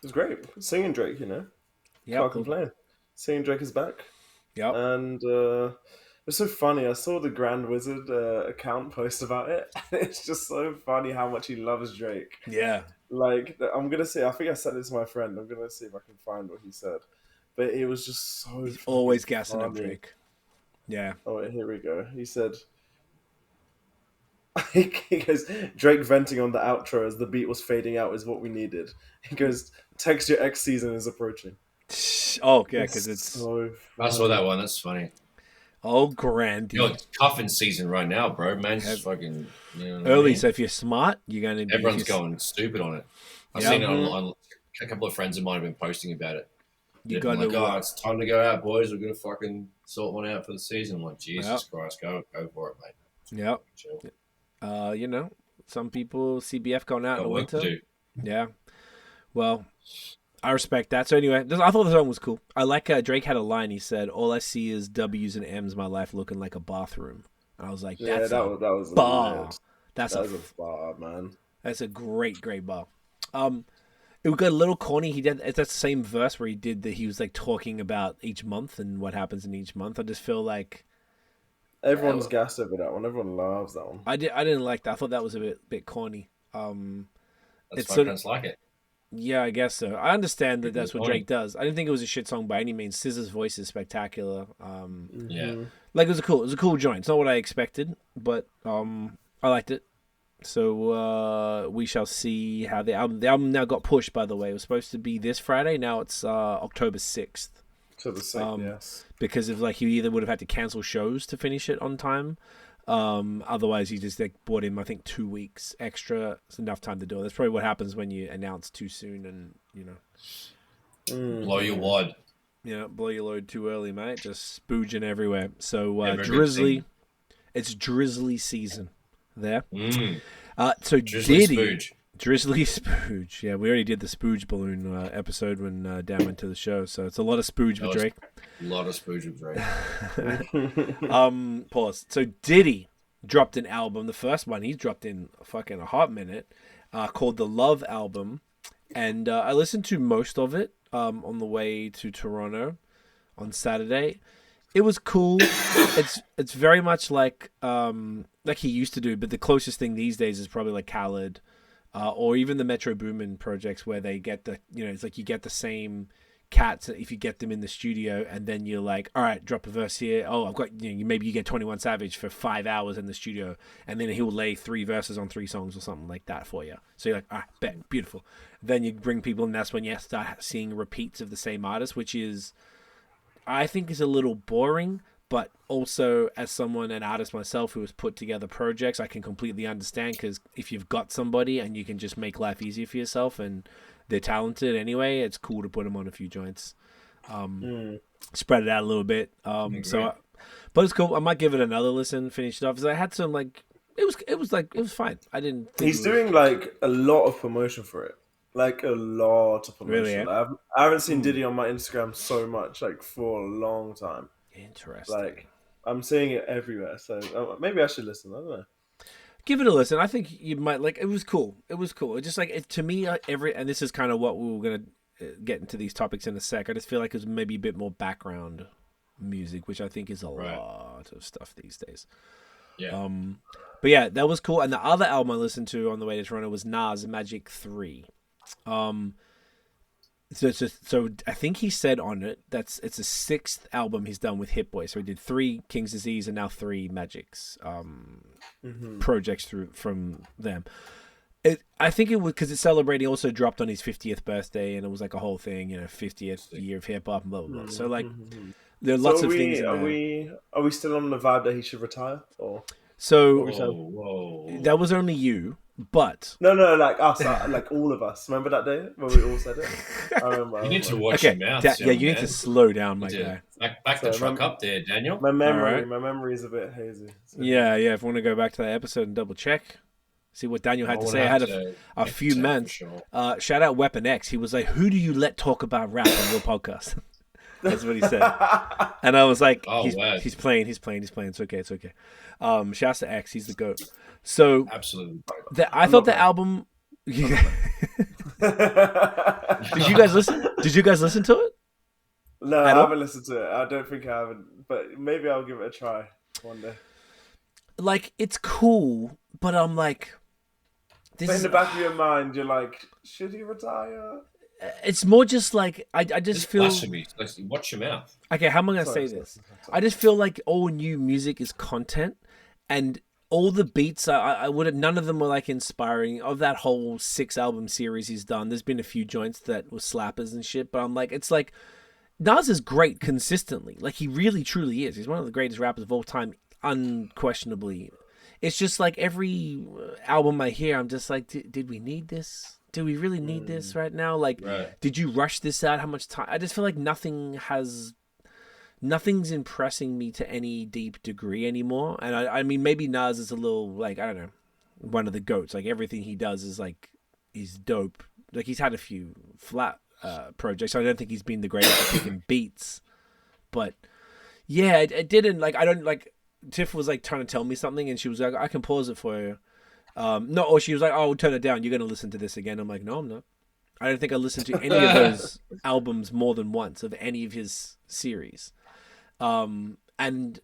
was great. Singing Drake, Yeah, can't complain. Singing Drake is back. Yeah. And it's so funny. I saw the Grand Wizard account post about it. It's just so funny how much he loves Drake. Yeah. Like, I'm going to say, I think I sent this to my friend. I'm going to see if I can find what he said. But it was just so He's always gassing up Drake. Yeah. Oh, wait, here we go. He said, he goes, Drake venting on the outro as the beat was fading out is what we needed. He goes, text your X season is approaching. Oh, yeah, because it's so I saw that one. That's funny. Oh, Grandy. It's cuffing season right now, bro. Man's just fucking early. So if you're smart, you're going to. Everyone's going stupid on it. I've seen it on a couple of friends of mine have been posting about it. You got to. It's time to go out, boys. We're gonna fucking sort one out for the season. I'm like, Jesus Christ, go for it, mate. Some people CBF going out in the winter. Yeah. Well, I respect that. So anyway, I thought the song was cool. I like Drake had a line. He said, "All I see is W's and M's. My life looking like a bathroom." And I was like, "That's that was a bar. That's a bar, man. That's a great bar." It got a little corny. He did it's that same verse where he did that. He was like talking about each month and what happens in each month. I just feel like everyone's gassed over that one. Everyone loves that one. I didn't like that. I thought that was a bit corny. That's why friends like it. Yeah, I guess so. I understand that that's what Drake does. I didn't think it was a shit song by any means. SZA's voice is spectacular. Yeah, like it was a cool joint. It's not what I expected, but I liked it. So we shall see how the album now got pushed. By the way, it was supposed to be this Friday. Now it's October 6th. To the 6th, yes. Because of he either would have had to cancel shows to finish it on time. Otherwise, he just bought him, I think, 2 weeks extra. It's enough time to do it. That's probably what happens when you announce too soon and, blow your wad. Yeah, blow your load too early, mate. Just spooging everywhere. So, Drizzly, it's Drizzly season there. So Drizzly Diddy, Spooge. Drizzly Spooge. Yeah, we already did the Spooge balloon episode when Dan went to the show. So it's a lot of Spooge with Drake. A lot of Spooge with Drake. Pause. So Diddy dropped an album. The first one he dropped in fucking a hot minute, called the Love Album, and I listened to most of it on the way to Toronto on Saturday. It was cool. It's very much like he used to do, but the closest thing these days is probably like Khaled, or even the Metro Boomin projects where they get it's like you get the same cats if you get them in the studio, and then you're like, all right, drop a verse here. Oh, I've got maybe you get 21 Savage for 5 hours in the studio, and then he'll lay 3 verses on 3 songs or something like that for you. So you're like, all right, bet, beautiful. Then you bring people, and that's when you start seeing repeats of the same artist, which is, I think, is a little boring. But also, as an artist myself who has put together projects, I can completely understand, because if you've got somebody and you can just make life easier for yourself and they're talented anyway, it's cool to put them on a few joints. Spread it out a little bit. But it's cool. I might give it another listen, finish it off. Because I had some, it was fine. I didn't think he's doing a lot of promotion for it. Like a lot of promotion. Really, yeah? I haven't seen Diddy on my Instagram so much, for a long time. Interesting. I'm seeing it everywhere, so maybe I should listen. I don't know. Give it a listen. I think you might like. It was cool. It was just to me, and this is kind of what we were gonna get into these topics in a sec. I just feel like it was maybe a bit more background music, which I think is a lot of stuff these days. Yeah. But yeah, that was cool. And the other album I listened to on the way to Toronto was Nas Magic 3. So I think he said on it it's the 6th album he's done with Hit Boy. So he did 3 King's Disease and now 3 Magics projects from them. I think it was because it's celebrating. Also dropped on his 50th birthday, and it was like a whole thing, 50th year of hip hop and blah blah blah. So there are lots of things. Are we still on the vibe that he should retire? Or so whoa. That was only you. But no, like us, like all of us. Remember that day when we all said it? I remember. You need to watch your mouth. You need to slow down, my guy. Back the truck up there, Daniel. My memory is a bit hazy. So. Yeah. If we want to go back to that episode and double check, see what Daniel had to say. I had a few men. Sure. Shout out Weapon X. He was like, "Who do you let talk about rap on your podcast?" That's what he said. And I was like, he's playing. It's okay. Shouts to X. He's the GOAT. So absolutely. I thought the album. Did you guys listen? Did you guys listen to it? No, I haven't listened to it. I don't think I haven't. But maybe I'll give it a try one day. It's cool, but I'm like. But in the back of your mind, you're like, should he retire? It's more just I just feel. Watch your mouth. Okay, how am I gonna say this? I just feel like all new music is content, and all the beats I would have. None of them were inspiring. Of that whole 6 album series he's done, there's been a few joints that were slappers and shit. But I'm like, it's like Nas is great consistently. He really truly is. He's one of the greatest rappers of all time, unquestionably. It's just every album I hear, I'm just like, did we need this? Do we really need this right now? Did you rush this out? How much time? I just feel like nothing's impressing me to any deep degree anymore. And I mean, maybe Nas is a little I don't know, one of the GOATs. Everything he does is he's dope. He's had a few projects. So I don't think he's been the greatest at picking beats. But yeah, it didn't like. I don't like. Tiff was like trying to tell me something, and she was like, "I can pause it for you." No, or she was like, "Oh, turn it down. You're gonna listen to this again." I'm like, "No, I'm not. I don't think I listened to any of those albums more than once of any of his series." And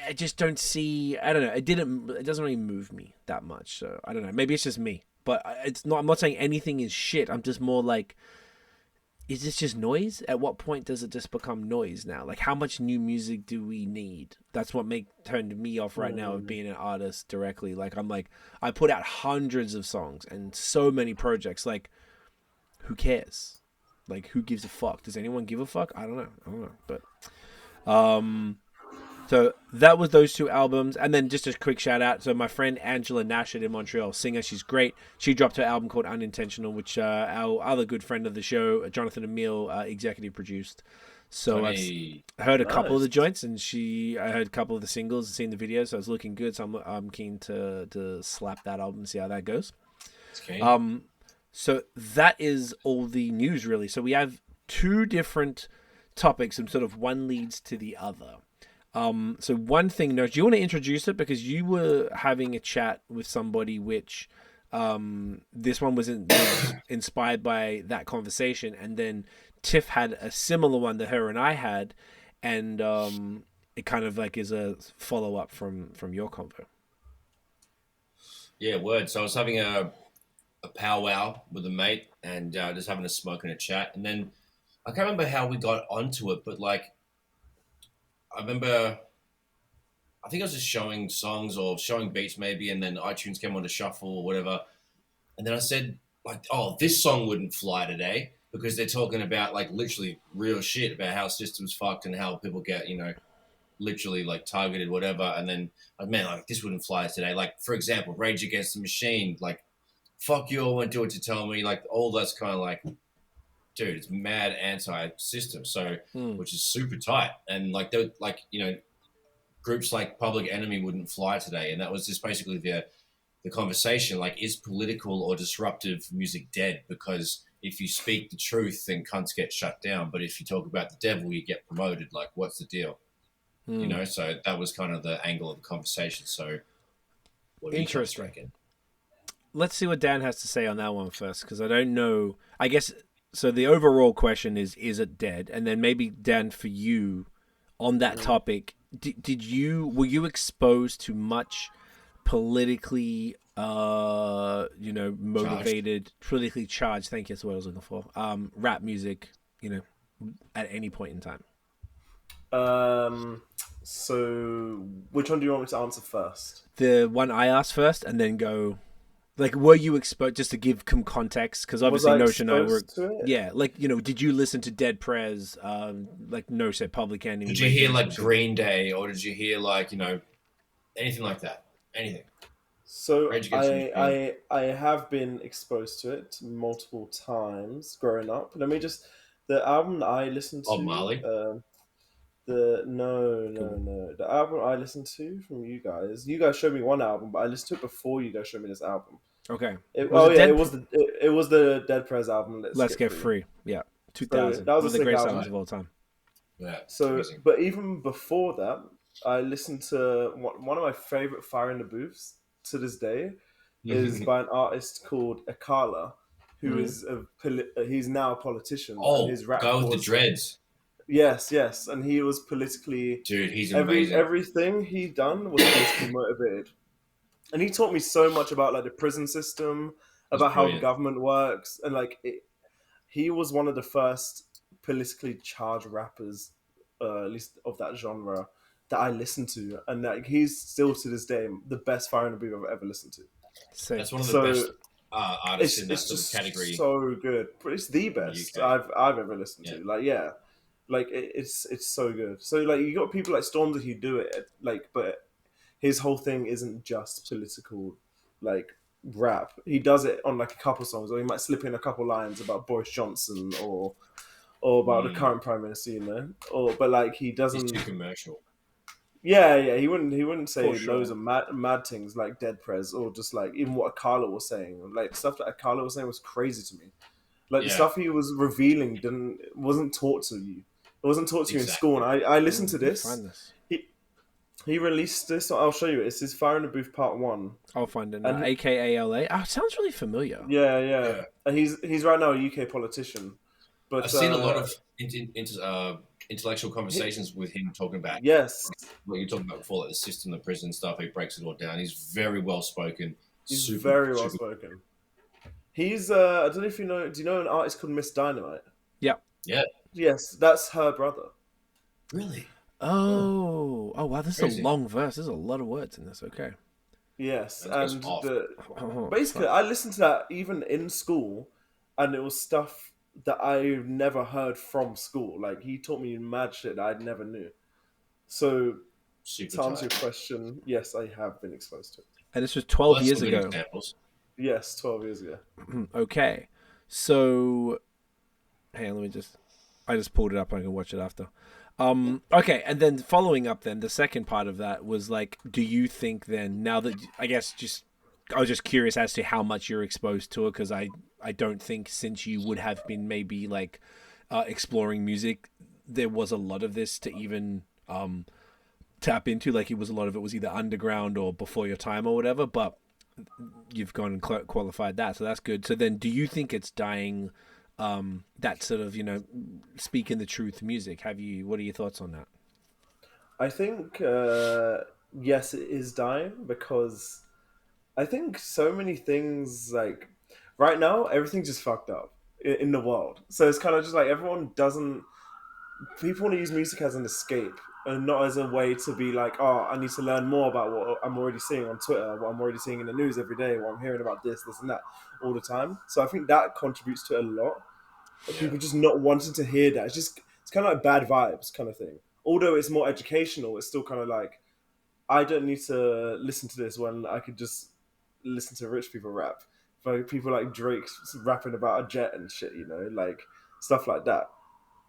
I just don't see. I don't know. It doesn't really move me that much. So I don't know. Maybe it's just me. But it's not. I'm not saying anything is shit. I'm just more like, is this just noise? At what point does it just become noise now? Like, how much new music do we need? That's what turned me off right now of being an artist directly. Like, I'm like, I put out hundreds of songs and so many projects. Like, who cares? Like, who gives a fuck? Does anyone give a fuck? I don't know. But, so that was those two albums. And then just a quick shout out. So my friend Angela Nashed in Montreal, singer, she's great. She dropped her album called Unintentional, which our other good friend of the show, Jonathan Emile, executive produced. So I heard a couple of the joints, and I heard a couple of the singles and seen the videos. So it was looking good. So I'm keen to slap that album and see how that goes. Okay. So that is all the news, really. So we have two different topics, and sort of one leads to the other. So one thing, do you want to introduce it? Because you were having a chat with somebody which this one was inspired by that conversation, and then Tiff had a similar one that her and I had, and it kind of like is a follow-up from your convo. Yeah, word. So I was having a powwow with a mate and just having a smoke and a chat, and then I can't remember how we got onto it, but like I remember, I think I was just showing songs or showing beats maybe, and then iTunes came on to shuffle or whatever. And then I said, like, oh, this song wouldn't fly today because they're talking about, like, literally real shit about how systems fucked and how people get, literally, like, targeted, whatever. And then, man, like, this wouldn't fly today. Like, for example, Rage Against the Machine, like, fuck you, I won't do it to tell me. Like, all that's kind of like, dude, it's mad anti-system, so which is super tight. And like groups like Public Enemy wouldn't fly today, and that was just basically the conversation. Like, is political or disruptive music dead? Because if you speak the truth, then cunts get shut down. But if you talk about the devil, you get promoted. Like, what's the deal? So that was kind of the angle of the conversation. So, what interesting. Let's see what Dan has to say on that one first, because I don't know. I guess. So the overall question is it dead? And then maybe, Dan, for you, on that topic, were you exposed to much politically, motivated, politically charged, thank you, that's what I was looking for, rap music, at any point in time? So which one do you want me to answer first? The one I asked first, and then go... Like, were you exposed, just to give some context, because obviously Notion and I were... Yeah, like, did you listen to Dead Prez, like No said Public Enemy? Did you hear, like, Green Day, or did you hear, like, anything like that? Anything? So I have been exposed to it multiple times growing up. The album that I listened to... Bob Marley? The album I listened to from you guys showed me one album, but I listened to it before you guys showed me this album. Okay. It was the Dead Prez album. Let's Get Free. Yeah, 2000. So that was one of the greatest albums of all time. Yeah. So, amazing. But even before that, I listened to one of my favorite Fire in the Booths to this day is by an artist called Akala, who is he's now a politician. Oh, his rap guy with the dreads. Yes, and he was politically... Dude, he's amazing. Everything he done was politically motivated. And he taught me so much about, like, the prison system, about how government works. And, like, he was one of the first politically charged rappers, at least of that genre, that I listened to. And, like, he's still, to this day, the best Fire in the Booth I've ever listened to. That's one of the best artists in that sort of category. So good. It's the best I've ever listened to. Like, yeah. Like, it's so good. So, like, you got people like Stormzy who do it, like, but his whole thing isn't just political, like, rap. He does it on, like, a couple songs, or he might slip in a couple lines about Boris Johnson or about the current Prime Minister, but, like, he doesn't... He's too commercial. Yeah, he wouldn't say loads of mad things like Dead Prez, or just, like, even what Akala was saying. Like, stuff that Akala was saying was crazy to me. Like the stuff he was revealing wasn't taught to you. It wasn't taught to you in school. And I listened to this. He released this. I'll show you. It's his Fire in the Booth Part 1. I'll find it now. AKALA. Oh, it sounds really familiar. Yeah. And he's right now a UK politician. But I've seen a lot of intellectual conversations with him talking about what you're talking about before, like the system, the prison stuff. He breaks it all down. He's very well spoken. He's very well spoken. He's I don't know if you know. Do you know an artist called Miss Dynamite? Yeah. Yes, that's her brother. Really? Oh wow! This is a long verse. There's a lot of words in this. Okay. Yes, and basically, I listened to that even in school, and it was stuff that I never heard from school. Like he taught me mad shit that I never knew. So to answer your question, yes, I have been exposed to it. And this was 12 years ago. Examples. Yes, 12 years ago. Okay, so hey, I just pulled it up. I can watch it after. Okay, and then following up, then the second part of that was like, do you think then, now that I was just curious as to how much you're exposed to it, because I don't think since you would have been maybe like exploring music, there was a lot of this to even tap into. Like a lot of it was either underground or before your time or whatever. But you've gone and qualified that, so that's good. So then, do you think it's dying? That sort of, speaking the truth music. What are your thoughts on that? I think yes, it is dying, because I think so many things, like right now everything's just fucked up in the world. So it's kind of just like people want to use music as an escape and not as a way to be like, oh, I need to learn more about what I'm already seeing on Twitter, what I'm already seeing in the news every day, what I'm hearing about this and that all the time. So I think that contributes to a lot of people just not wanting to hear that. It's kind of like bad vibes kind of thing. Although it's more educational, it's still kind of like, I don't need to listen to this when I could just listen to rich people rap. Like people like Drake rapping about a jet and shit, like stuff like that.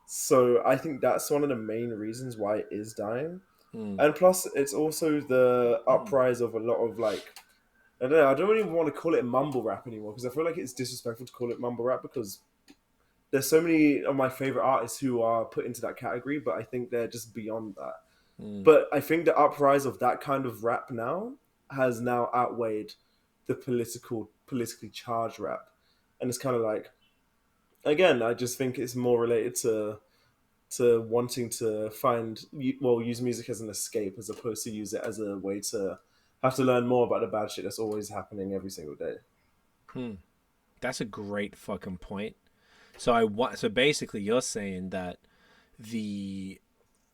So I think that's one of the main reasons why it is dying. And plus it's also the uprise of a lot of like, I don't know, I don't even want to call it mumble rap anymore, because I feel like it's disrespectful to call it mumble rap, because there's so many of my favorite artists who are put into that category, but I think they're just beyond that. But I think the uprise of that kind of rap now has now outweighed the politically charged rap. And it's kind of like, again, I just think it's more related to wanting to use music as an escape, as opposed to use it as a way to have to learn more about the bad shit that's always happening every single day. That's a great fucking point. So basically you're saying that the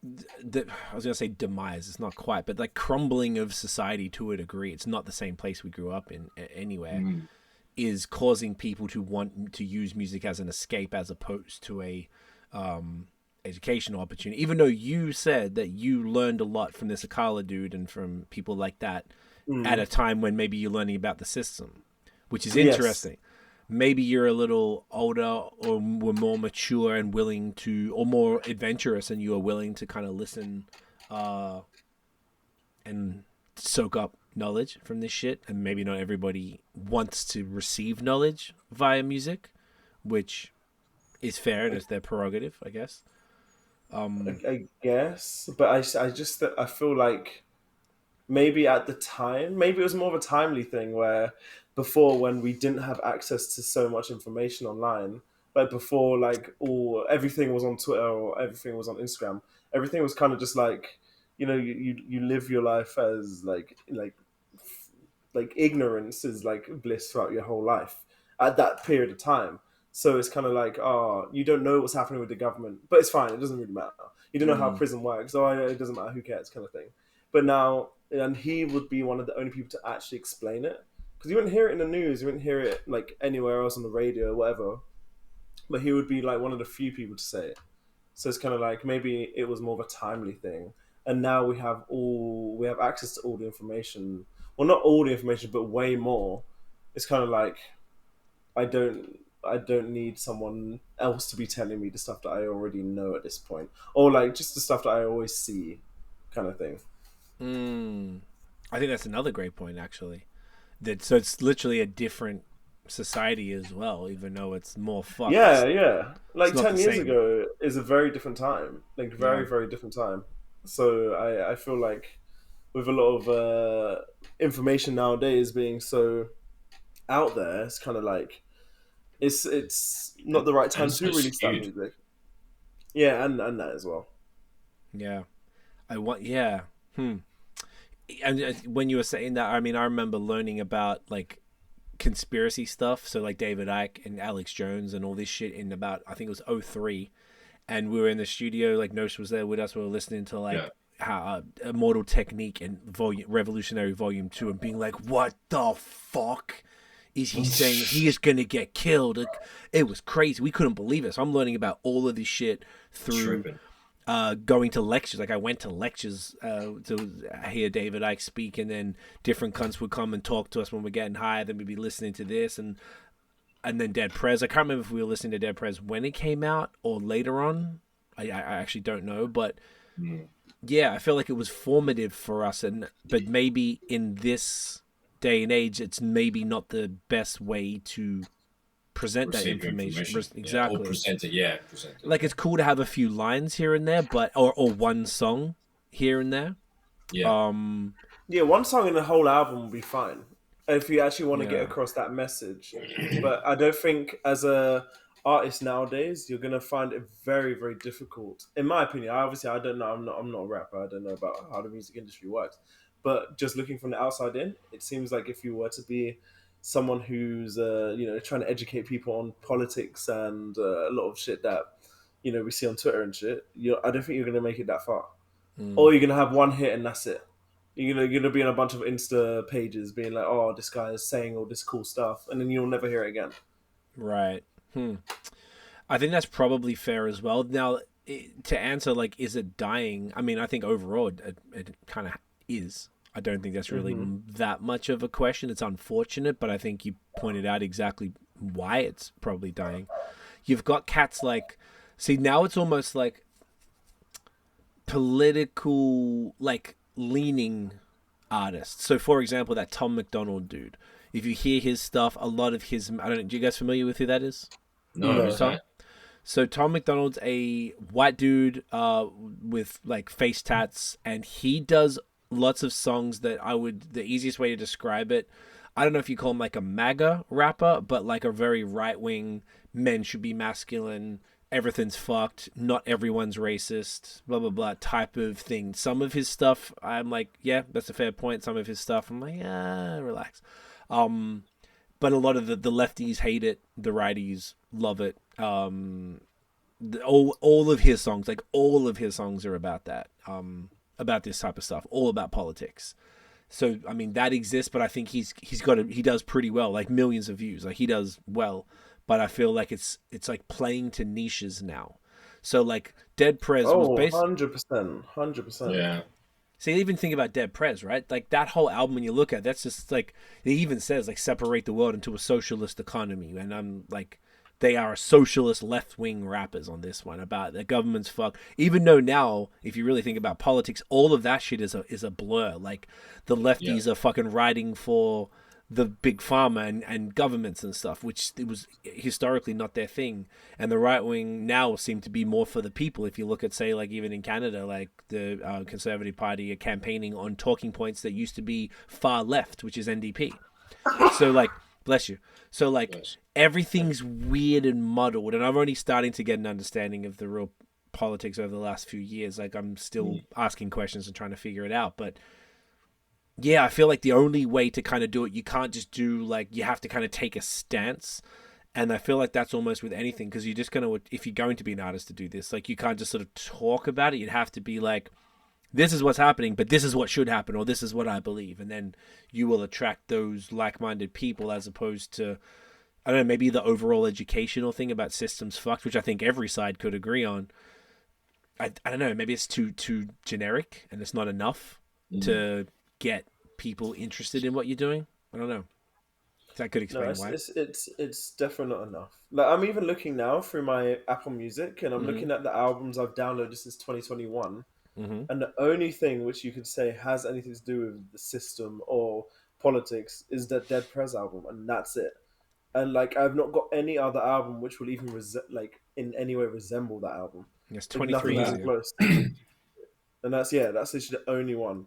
I was gonna say demise, it's not quite, but like crumbling of society to a degree, it's not the same place we grew up in anywhere, is causing people to want to use music as an escape as opposed to a educational opportunity. Even though you said that you learned a lot from this Akala dude and from people like that at a time when maybe you're learning about the system, which is interesting. Yes. Maybe you're a little older or were more mature and willing to, or more adventurous, and you are willing to kind of listen and soak up knowledge from this shit. And maybe not everybody wants to receive knowledge via music, which is fair and it's their prerogative, I guess. I guess, but I feel like maybe at the time, maybe it was more of a timely thing where before, when we didn't have access to so much information online, like before, like everything was on Twitter or everything was on Instagram, everything was kind of just like, you live your life as like ignorance is like bliss throughout your whole life at that period of time. So it's kind of like, you don't know what's happening with the government, but it's fine. It doesn't really matter. You don't know how prison works. It doesn't matter. Who cares? Kind of thing. But now, and he would be one of the only people to actually explain it, because you wouldn't hear it in the news. You wouldn't hear it like anywhere else on the radio or whatever. But he would be like one of the few people to say it. So it's kind of like maybe it was more of a timely thing. And now we have access to all the information. Well, not all the information, but way more. It's kind of like, I don't need someone else to be telling me the stuff that I already know at this point, or like just the stuff that I always see, kind of thing. I think that's another great point, actually. So it's literally a different society as well, even though it's more fucked. Yeah. Like 10 years same. ago is a very different time. Like very, very different time. So I feel like with a lot of information nowadays being so out there, it's kind of like it's not the right time And to so release that skewed. music. Yeah, and that as well. Yeah. And when you were saying that, I mean, I remember learning about like conspiracy stuff. So like David Icke and Alex Jones and all this shit in about, I think it was '03. And we were in the studio, like Nosh was there with us. We were listening to like how Immortal Technique and Revolutionary Volume 2 and being like, what the fuck is he saying? He is going to get killed. It was crazy. We couldn't believe it. So I'm learning about all of this shit through going to lectures. Like I went to lectures to hear David Icke speak, and then different cunts would come and talk to us when we're getting high. Then we'd be listening to this, and then Dead Prez. I can't remember if we were listening to Dead Prez when it came out or later on. I actually don't know, but yeah, I feel like it was formative for us. But maybe in this day and age, it's maybe not the best way to present that information. Exactly. Or present it, Like it's cool to have a few lines here and there, but or one song here and there. Yeah. Yeah, one song in the whole album will be fine if you actually want to get across that message. But I don't think as a artist nowadays you're gonna find it very, very difficult. In my opinion, I don't know. I'm not a rapper. I don't know about how the music industry works. But just looking from the outside in, it seems like if you were to be someone who's trying to educate people on politics and a lot of shit that we see on Twitter and shit, I don't think you're gonna make it that far. Or you're gonna have one hit and that's it. You're gonna be on a bunch of Insta pages being like, "Oh, this guy is saying all this cool stuff," and then you'll never hear it again. Right. I think that's probably fair as well. Now, to answer like, is it dying? I mean, I think overall it kind of is. I don't think that's really that much of a question. It's unfortunate, but I think you pointed out exactly why it's probably dying. You've got cats like, see, now it's almost like political, like leaning artists. So, for example, that Tom McDonald dude. If you hear his stuff, a lot of his, I don't know, do you guys familiar with who that is? No. Tom? So Tom McDonald's a white dude with like face tats, and he does lots of songs that the easiest way to describe it, I don't know if you call him like a MAGA rapper, but like a very right-wing, men should be masculine, everything's fucked, not everyone's racist, blah, blah, blah type of thing. Some of his stuff, I'm like, yeah, that's a fair point. Some of his stuff, I'm like, relax. But a lot of the lefties hate it, the righties love it. All of his songs, like all of his songs are about that, about this type of stuff, all about politics. So I mean that exists, but I think he does pretty well, like millions of views, like he does well. But I feel like it's like playing to niches now. So like Dead Prez was based 100%. Yeah. So you even think about Dead Prez, right? Like that whole album when you look at, that's just like, it even says like separate the world into a socialist economy. And I'm like, they are socialist left-wing rappers on this one about the government's fuck. Even though now, if you really think about politics, all of that shit is a blur. Like the lefties are fucking writing for the big pharma and governments and stuff, which it was historically not their thing. And the right wing now seem to be more for the people. If you look at, say, like even in Canada, like the Conservative Party are campaigning on talking points that used to be far left, which is NDP. So like, bless you. So like everything's weird and muddled, and I'm only starting to get an understanding of the real politics over the last few years. Like I'm still asking questions and trying to figure it out, but yeah, I feel like the only way to kind of do it, you can't just do like, you have to kind of take a stance. And I feel like that's almost with anything, because you're just going to, if you're going to be an artist to do this, like you can't just sort of talk about it. You'd have to be like, this is what's happening, but this is what should happen, or this is what I believe. And then you will attract those like-minded people, as opposed to, I don't know, maybe the overall educational thing about systems fucked, which I think every side could agree on. I don't know, maybe it's too generic and it's not enough to get people interested in what you're doing. I don't know. That could explain why. It's definitely not enough. Like I'm even looking now through my Apple Music, and I'm looking at the albums I've downloaded since 2021, and the only thing which you could say has anything to do with the system or politics is the Dead Prez album, and that's it. and like I've not got any other album which will even like in any way resemble that album. It's Like 23 nothing years even ago. close. And that's literally the only one.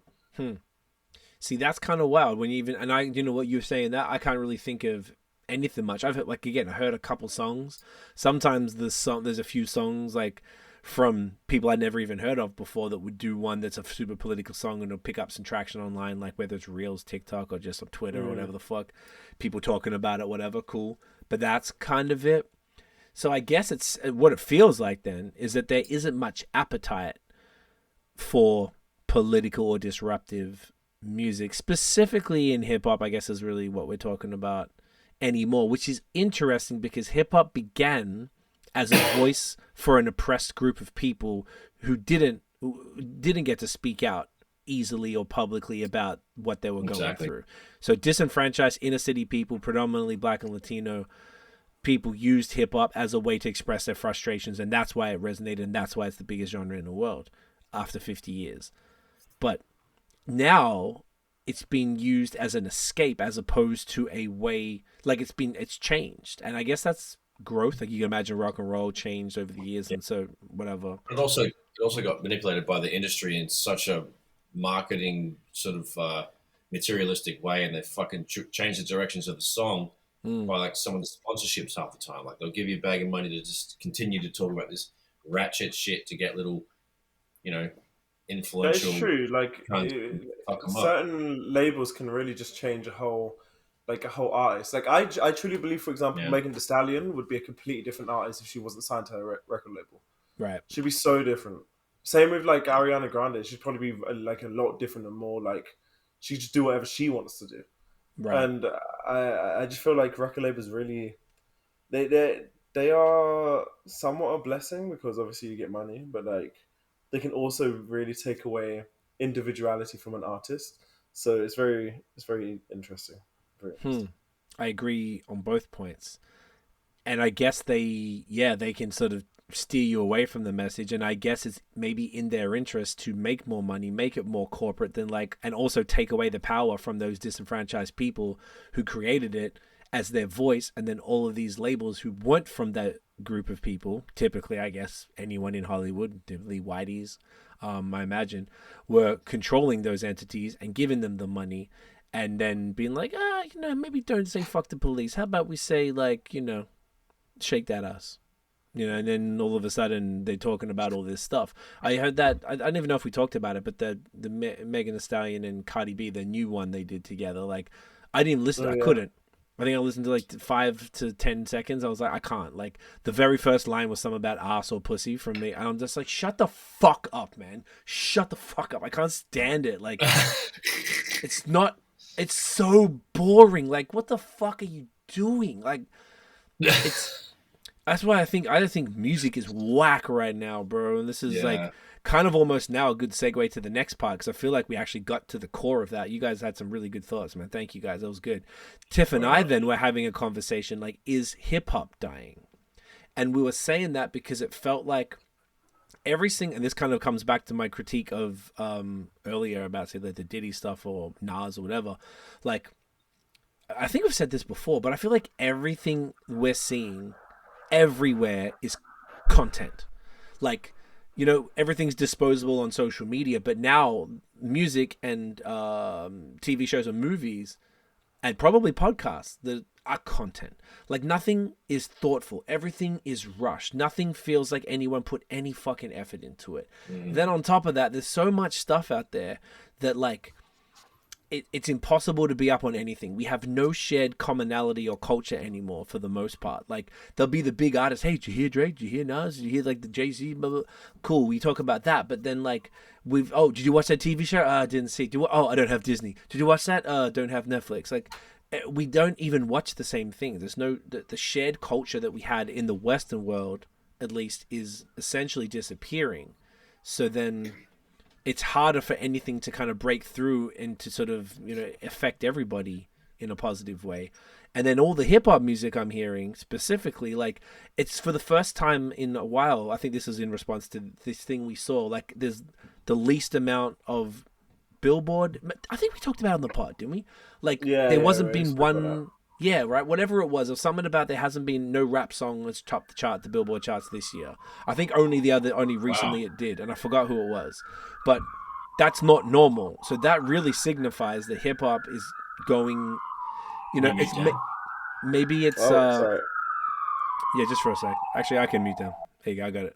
See, that's kind of wild when you even, and I, you know what you're saying that I can't really think of anything much. I've heard, like, again, I heard a couple songs. Sometimes there's a few songs like from people I'd never even heard of before that would do one that's a super political song and it'll pick up some traction online, like whether it's Reels, TikTok, or just on Twitter or whatever the fuck, people talking about it, whatever, cool. But that's kind of it. So I guess it's what it feels like then is that there isn't much appetite for political or disruptive music, specifically in hip hop, I guess is really what we're talking about anymore, which is interesting because hip hop began as a voice for an oppressed group of people who didn't get to speak out easily or publicly about what they were going through. So disenfranchised inner city people, predominantly Black and Latino people, used hip hop as a way to express their frustrations, and that's why it resonated, and that's why it's the biggest genre in the world after 50 years. But now it's being used as an escape as opposed to a way, like it's changed. And I guess that's growth. Like you can imagine rock and roll changed over the years, and so whatever. It also got manipulated by the industry in such a marketing sort of materialistic way, and they fucking change the directions of the song by like some of the sponsorships half the time. Like they'll give you a bag of money to just continue to talk about this ratchet shit to get little, you know, influential. That's true. Like certain labels can really just change a whole artist. Like I truly believe, for example, Megan Thee Stallion would be a completely different artist if she wasn't signed to her record label. Right. She'd be so different. Same with like Ariana Grande. She'd probably be like a lot different and more like she just do whatever she wants to do. Right. And I just feel like record labels really they are somewhat a blessing because obviously you get money, but like they can also really take away individuality from an artist. So it's very interesting. Very interesting. I agree on both points. And I guess they can sort of steer you away from the message. And I guess it's maybe in their interest to make more money, make it more corporate than like, and also take away the power from those disenfranchised people who created it as their voice. And then all of these labels who weren't from that group of people, typically, I guess, anyone in Hollywood, typically whiteys, I imagine, were controlling those entities and giving them the money and then being like, maybe don't say fuck the police. How about we say like, shake that ass, and then all of a sudden they're talking about all this stuff. I heard that, I don't even know if we talked about it, but the Megan Thee Stallion and Cardi B, the new one they did together, like I didn't even listen. I couldn't. I think I listened to like 5 to 10 seconds. I was like, I can't. Like the very first line was something about ass or pussy from me. And I'm just like, shut the fuck up, man. Shut the fuck up. I can't stand it. Like it's so boring. Like, what the fuck are you doing? Like, that's why I think music is whack right now, bro. And this is like kind of almost now a good segue to the next part because I feel like we actually got to the core of that. You guys had some really good thoughts, man. Thank you guys. That was good. Tiff and I then were having a conversation like, is hip hop dying? And we were saying that because it felt like everything, and this kind of comes back to my critique of earlier about say like the Diddy stuff or Nas or whatever. Like, I think we've said this before, but I feel like everything we're seeing everywhere is content. Like, everything's disposable on social media, but now music and TV shows and movies and probably podcasts that are content. Like nothing is thoughtful. Everything is rushed. Nothing feels like anyone put any fucking effort into it. Then on top of that, there's so much stuff out there that like it's impossible to be up on anything. We have no shared commonality or culture anymore for the most part. Like there'll be the big artists. Hey, did you hear Drake? Did you hear Nas? Did you hear like the Jay-Z? Blah, blah. Cool. We talk about that. But then like did you watch that TV show? I didn't see. I don't have Disney. Did you watch that? Don't have Netflix. Like we don't even watch the same thing. There's no, the shared culture that we had in the Western world, at least, is essentially disappearing. So then it's harder for anything to kind of break through and to sort of, affect everybody in a positive way. And then all the hip hop music I'm hearing specifically, like it's for the first time in a while. I think this is in response to this thing we saw, like there's the least amount of Billboard. I think we talked about it on the pod, didn't we? Like there wasn't been one. Yeah, right. Whatever it was, or something about there hasn't been no rap song that's topped the Billboard charts this year. I think only recently it did, and I forgot who it was. But that's not normal. So that really signifies that hip hop is going. It's maybe it's. Sorry. Yeah, just for a sec. Actually, I can mute them. There you go. I got it.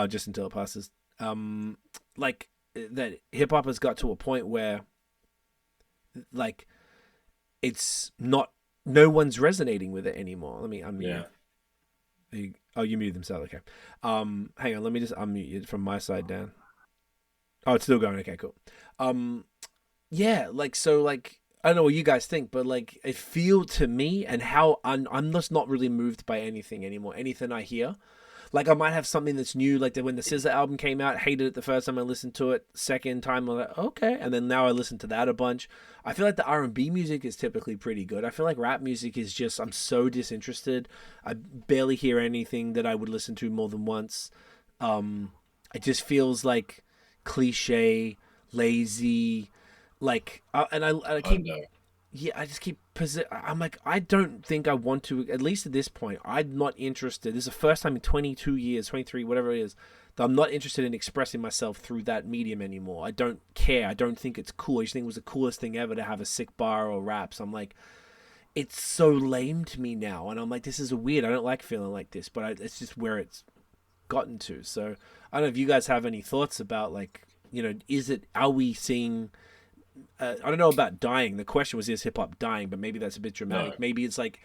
Just until it passes. Like that, hip hop has got to a point where, like, it's not. No one's resonating with it anymore. Let me unmute. Yeah. You muted themselves. Okay. Hang on. Let me just unmute you from my side, Dan. Oh, it's still going. Okay, cool. Yeah. Like so. Like I don't know what you guys think, but like it feel to me and how I'm just not really moved by anything anymore. Anything I hear. Like I might have something that's new, like when the SZA album came out, hated it the first time I listened to it. Second time I'm like, okay, and then now I listen to that a bunch. I feel like the R&B music is typically pretty good. I feel like rap music is just I'm so disinterested. I barely hear anything that I would listen to more than once. It just feels like cliche, lazy, like and I keep. Yeah, I just keep. I'm like, I don't think I want to. At least at this point, I'm not interested. This is the first time in 22 years, 23, whatever it is, that I'm not interested in expressing myself through that medium anymore. I don't care. I don't think it's cool. I just think it was the coolest thing ever to have a sick bar or raps. I'm like, it's so lame to me now, and I'm like, this is weird. I don't like feeling like this, but it's just where it's gotten to. So I don't know if you guys have any thoughts about like, are we seeing? I don't know about dying. The question was, is hip hop dying? But maybe that's a bit dramatic. No. Maybe it's like,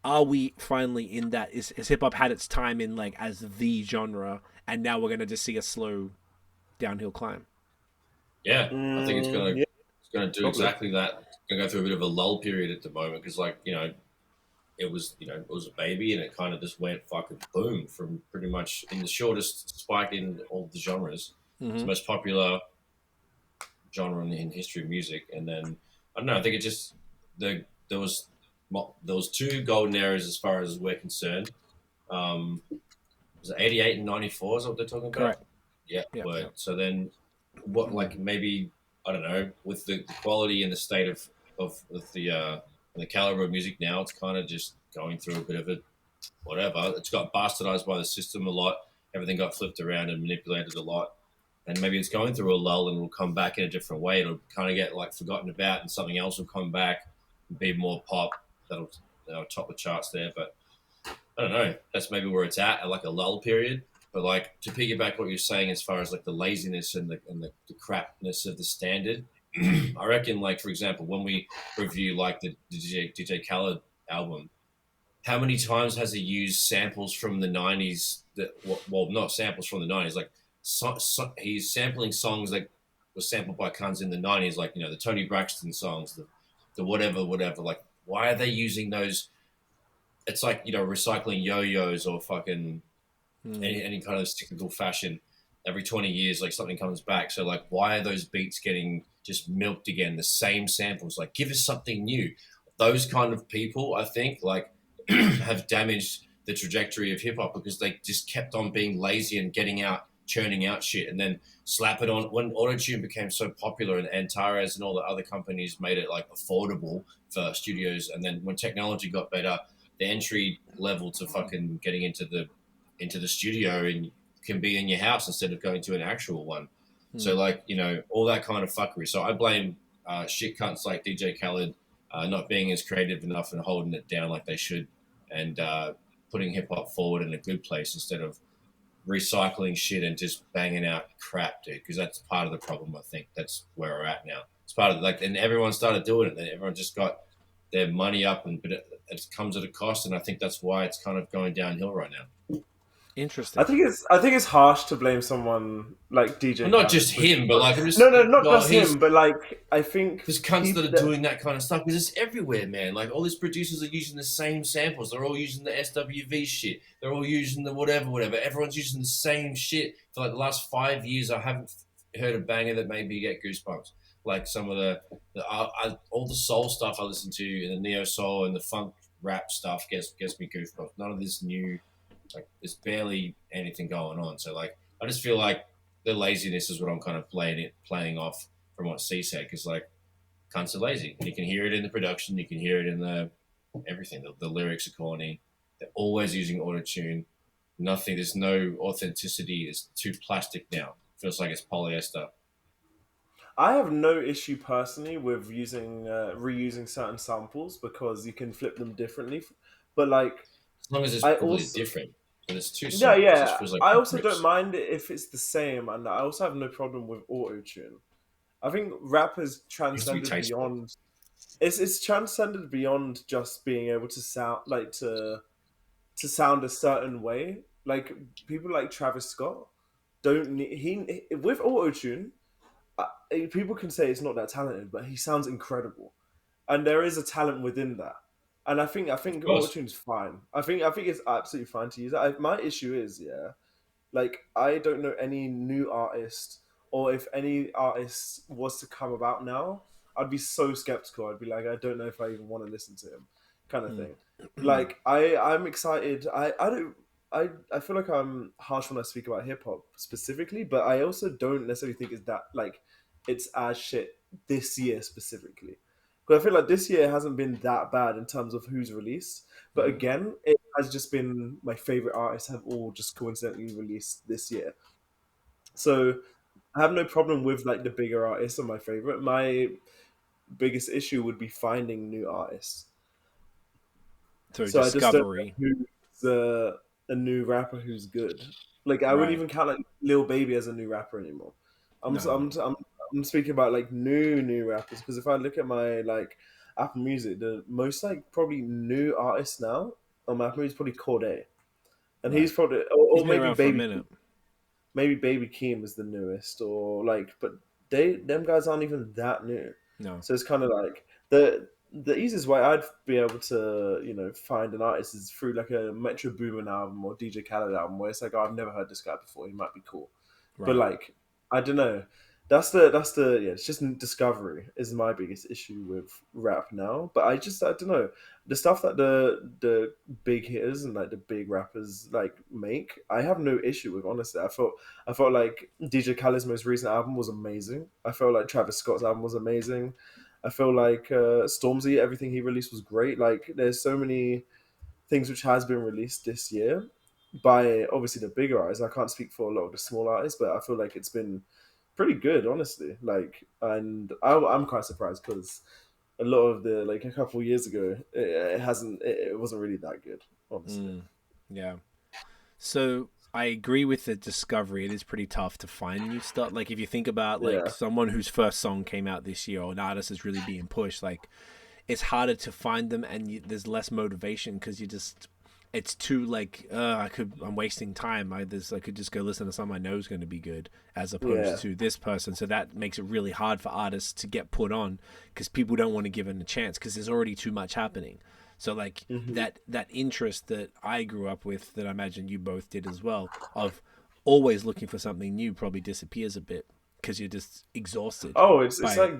are we finally in that? Is hip hop had its time in like as the genre, and now we're gonna just see a slow downhill climb? Yeah, I think it's gonna do exactly that. It's gonna go through a bit of a lull period at the moment because, like, it was a baby and it kind of just went fucking boom from pretty much in the shortest spike in all the genres. Mm-hmm. It's the most popular genre in history of music, and then I don't know. I think it just there was two golden eras as far as we're concerned. Was it 88 and 94? Is that what they're talking about? Correct. Yeah. So then, what like maybe I don't know with the quality and the state of the caliber of music now, it's kind of just going through a bit of a whatever. It's got bastardized by the system a lot. Everything got flipped around and manipulated a lot. And maybe it's going through a lull and will come back in a different way. It'll kind of get like forgotten about and something else will come back and be more pop. That'll top the charts there. But I don't know. That's maybe where it's at like a lull period. But like to piggyback what you're saying as far as like the laziness and the crapness of the standard, I reckon like, for example, when we review like the DJ Khaled album, how many times has he used samples from the 90s not samples from the 90s, like he's sampling songs that were sampled by cunts in the 90s, like, the Tony Braxton songs, the whatever. Like, why are they using those? It's like, recycling yo-yos or fucking any kind of cyclical fashion. Every 20 years, like something comes back. So like, why are those beats getting just milked again? The same samples, like give us something new. Those kind of people, I think, like have damaged the trajectory of hip hop because they just kept on being lazy and churning out shit, and then slap it on when autotune became so popular and Antares and all the other companies made it like affordable for studios, and then when technology got better, the entry level to fucking getting into the studio and can be in your house instead of going to an actual one. So like, all that kind of fuckery. So I blame shit cunts like DJ Khaled not being as creative enough and holding it down like they should, and putting hip hop forward in a good place instead of recycling shit and just banging out crap, dude, because that's part of the problem. I think that's where we're at now. It's part of and everyone started doing it, and everyone just got their money up, but it comes at a cost, and I think that's why it's kind of going downhill right now. Interesting. I think it's harsh to blame someone like DJ. Well, not just him, but like not just him, but like I think there's cunts that are doing that kind of stuff because it's everywhere, man. Like all these producers are using the same samples. They're all using the SWV shit. They're all using the whatever. Everyone's using the same shit for like the last 5 years. I haven't heard a banger that made me get goosebumps. Like some of all the soul stuff I listen to, and the neo soul and the funk rap stuff gets me goosebumps. None of this new. Like there's barely anything going on. So like I just feel like the laziness is what I'm kind of playing off from what C said, because like cunts are lazy. You can hear it in the production, you can hear it in the everything. The lyrics are corny. They're always using auto-tune. Nothing. There's no authenticity. It's too plastic now. Feels like it's polyester. I have no issue personally with using reusing certain samples because you can flip them differently. But like, As long as it's I completely also different. But it's too yeah simple. It yeah just feels like I also don't rips. mind it if it's the same, and I also have no problem with auto tune. I think rap has It has to be transcended tasteful. beyond. It's transcended beyond just being able to sound like to sound a certain way. Like people like Travis Scott don't need he with auto tune. People can say it's not that talented, but he sounds incredible, and there is a talent within that. And I think Of course. autotune's fine. I think it's absolutely fine to use it. My issue is like I don't know any new artist, or if any artist was to come about now, I'd be so skeptical. I'd be like, I don't know if I even want to listen to him, kind of thing. Like I'm excited. I feel like I'm harsh when I speak about hip hop specifically, but I also don't necessarily think it's that like it's as shit this year specifically. Because I feel like this year hasn't been that bad in terms of who's released. But again, it has just been my favorite artists have all just coincidentally released this year. So I have no problem with like the bigger artists are my favorite. My biggest issue would be finding new artists. So So I just don't discovery. know who's a new rapper who's good. Like I wouldn't Right. even count like Lil Baby as a new rapper anymore. I'm No. I'm speaking about like new rappers because if I look at my like Apple Music, the most like probably new artist now on my Apple Music is probably Corday, and Right. he's probably He's or been maybe around for a minute. Baby Keem is the newest, or like, but them guys aren't even that new. No. So it's kind of like the easiest way I'd be able to find an artist is through like a Metro Boomin album or DJ Khaled album where it's like, oh, I've never heard this guy before, he might be cool. But Right. like I don't know. That's the yeah. It's just discovery is my biggest issue with rap now. But I don't know the stuff that the big hitters and like the big rappers like make. I have no issue with, honestly. I felt like DJ Khaled's most recent album was amazing. I felt like Travis Scott's album was amazing. I feel like Stormzy, everything he released was great. Like there's so many things which has been released this year by obviously the bigger artists. I can't speak for a lot of the small artists, but I feel like it's been pretty good, honestly. Like, and I'm quite surprised because a lot of the like a couple of years ago, it wasn't really that good, honestly. Yeah. So I agree with the discovery. It is pretty tough to find new stuff. Like if you think about like Yeah. someone whose first song came out this year, or an artist is really being pushed, like it's harder to find them, and there's less motivation because it's too like I'm wasting time. I could just go listen to something I know is going to be good as Yeah. opposed to this person. So that makes it really hard for artists to get put on because people don't want to give it a chance because there's already too much happening. So like Hmm. that interest that I grew up with, that I imagine you both did as well, of always looking for something new, probably disappears a bit because you're just exhausted Oh, it's by like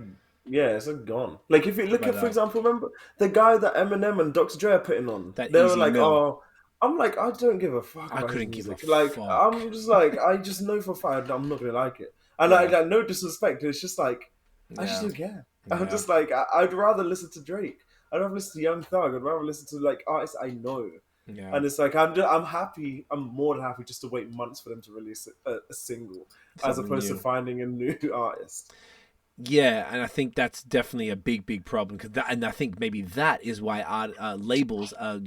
yeah, it's like gone. Like if you look by at, for that example, remember the guy that Eminem and Dr. Dre are putting on? that They were easy like, mill. oh, I'm like, I don't give a fuck I about his couldn't give a music. Like fuck. I'm just like, I just know for a fact I'm not gonna like it. And Yeah, like no disrespect, it's just like I just yeah, don't care. I'm yeah, just like I'd rather listen to Drake. I'd rather listen to Young Thug. I'd rather listen to like artists I know. yeah. And it's like I'm happy. I'm more than happy just to wait months for them to release a single, as Something opposed to new. finding a new artist. Yeah, and I think that's definitely a big problem because and I think maybe that is why labels are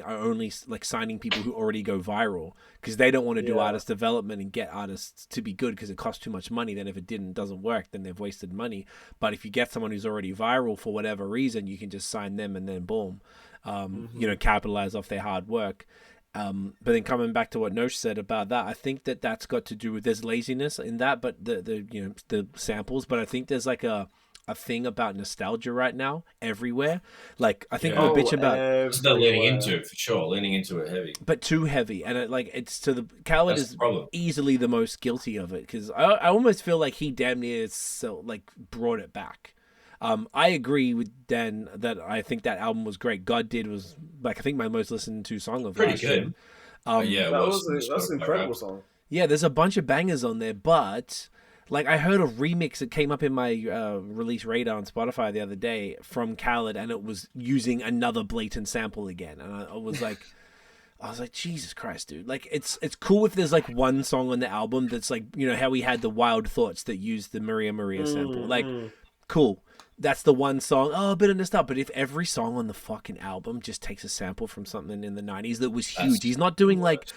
only like signing people who already go viral because they don't want to do Yeah. artist development and get artists to be good because it costs too much money. Then if it doesn't work, then they've wasted money. But if you get someone who's already viral for whatever reason, you can just sign them and then boom, Hmm. capitalize off their hard work. But then coming back to what Nosh said about that, I think that's got to do with there's laziness in that, but the samples. But I think there's like a thing about nostalgia right now everywhere. Like I think we Yeah. Oh, bitch about, They're leaning into everywhere. it for sure. Leaning into it heavy. but too heavy, and it's to the Khaled That's the is problem. easily the most guilty of it because I almost feel like he damn near so like brought it back. I agree with Dan that I think that album was great. God Did was like I think my most listened to song of Pretty last year. good. Yeah, it was on the That's an Spotify incredible rap. song. Yeah, there's a bunch of bangers on there, but Like, I heard a remix that came up in my release radar on Spotify the other day from Khaled, and it was using another blatant sample again. And I was like, Jesus Christ, dude. Like, it's cool if there's like one song on the album that's like, you know, how we had the Wild Thoughts that used the Maria Maria sample. Like, cool. That's the one song. Oh, a bit of nostalgia. But if every song on the fucking album just takes a sample from something in the 90s that was huge, he's not doing like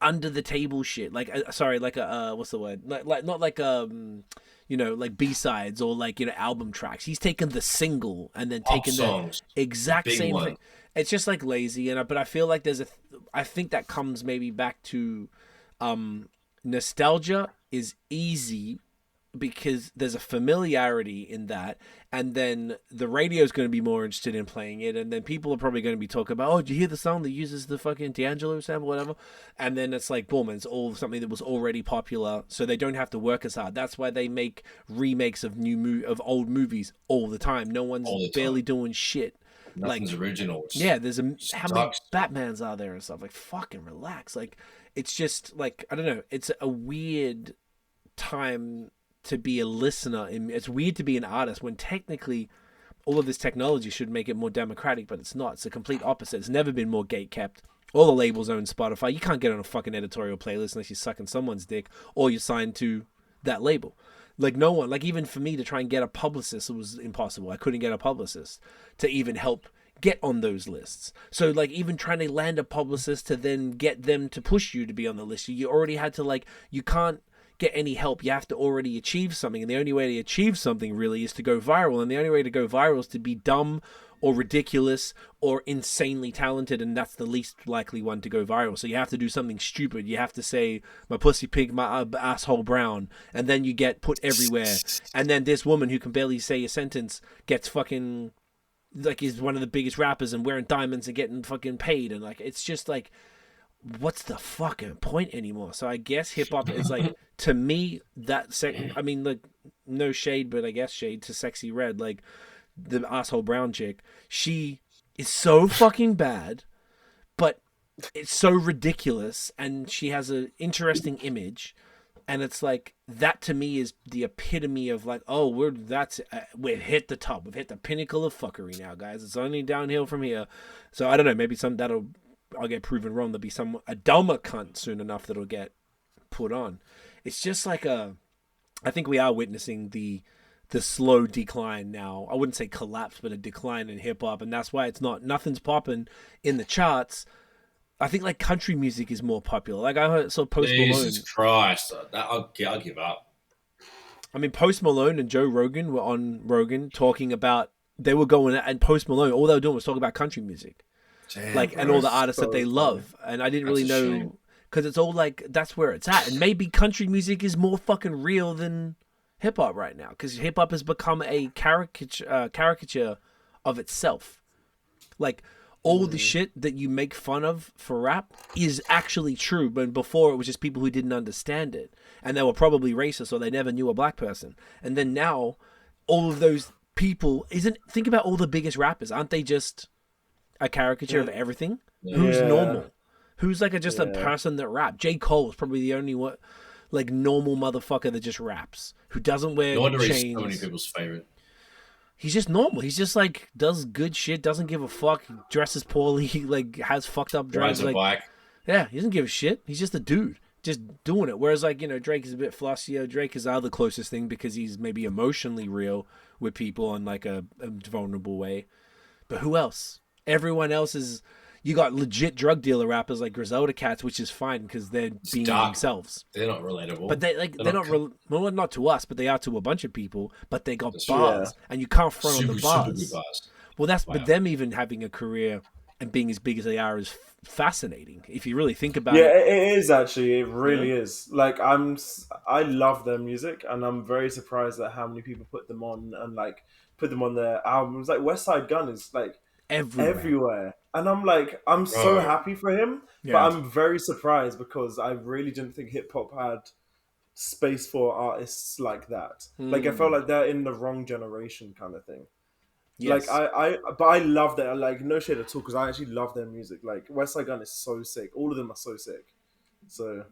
under the table shit. Like, sorry, like a what's the word? Like not like you know, like B-sides or like, you know, album tracks. He's taken the single and then taken the exact same thing. It's just like lazy, but I feel like I think that comes maybe back to nostalgia is easy because there's a familiarity in that, and then the radio is going to be more interested in playing it, and then people are probably going to be talking about, oh, did you hear the song that uses the fucking D'Angelo sample, whatever? And then it's like, boom, it's all something that was already popular, so they don't have to work as hard. That's why they make remakes of of old movies all the time. No one's barely doing shit. Nothing's like original. Yeah, there's how many Batmans are there and stuff? Like, fucking relax. Like, it's just like, I don't know. It's a weird time to be a listener. It's weird to be an artist when technically all of this technology should make it more democratic, but it's not. It's the complete opposite. It's never been more gate-kept. All the labels own Spotify. You can't get on a fucking editorial playlist unless you're sucking someone's dick or you're signed to that label. Like, no one, like, even for me to try and get a publicist, it was impossible. I couldn't get a publicist to even help get on those lists. So, like, even trying to land a publicist to then get them to push you to be on the list, you already had to, like, you can't get any help. You have to already achieve something, and the only way to achieve something really is to go viral, and the only way to go viral is to be dumb or ridiculous or insanely talented, and that's the least likely one to go viral. So you have to do something stupid. You have to say, my pussy pink, my asshole brown, and then you get put everywhere. And then this woman who can barely say a sentence gets fucking, like, is one of the biggest rappers and wearing diamonds and getting fucking paid, and like, it's just like, what's the fucking point anymore? So I guess hip-hop is like, to me, that I mean, like, no shade, but I guess shade to Sexy Red, like, the asshole brown chick, she is so fucking bad, but it's so ridiculous, and she has an interesting image, and it's like, that to me is the epitome of like, oh, we've hit the top, we've hit the pinnacle of fuckery now, guys. It's only downhill from here. So I don't know, maybe I'll get proven wrong. There'll be a dumber cunt soon enough that'll get put on. It's just like I think we are witnessing the slow decline now. I wouldn't say collapse, but a decline in hip hop, and that's why nothing's popping in the charts. I think like country music is more popular. Like I saw Post Malone. Jesus Christ, I'll give up. I mean, Post Malone and Joe Rogan were on Rogan talking about, they were going, and Post Malone, all they were doing was talking about country music. Damn, like, and all the artists that they love. And I didn't really know, because it's all like, that's where it's at. And maybe country music is more fucking real than hip hop right now, because hip hop has become a caricature of itself. Like, all the shit that you make fun of for rap is actually true, but before it was just people who didn't understand it, and they were probably racist or they never knew a black person. And then now, all of those people, think about all the biggest rappers, aren't they just a caricature of everything? Yeah. Who's normal? Who's like just a person that rap? J. Cole is probably the only one, like, normal motherfucker that just raps, who doesn't wear chains. So many people's favorite. He's just normal. He's just like, does good shit, doesn't give a fuck, dresses poorly, like, has fucked up drugs. Rides a bike. Yeah, he doesn't give a shit. He's just a dude, just doing it. Whereas, like, you know, Drake is a bit flossier. Drake is the other closest thing because he's maybe emotionally real with people in like a vulnerable way. But who else? Everyone else is, you got legit drug dealer rappers like Griselda Cats, which is fine because they're being themselves. They're not relatable. But they're not well, not to us, but they are to a bunch of people. But they got bars, and you can't front on the bars. Well, but them even having a career and being as big as they are is fascinating if you really think about it. Yeah, it is actually. It really is. Like, I love their music, and I'm very surprised at how many people put them on and like put them on their albums. Like West Side Gun is like everywhere. And I'm like, I'm so happy for him, but I'm very surprised because I really didn't think hip hop had space for artists like that. Like, I felt like they're in the wrong generation kind of thing. Yes. Like, but I love that. Like, no shade at all, because I actually love their music. Like, West Side Gun is so sick. All of them are so sick. So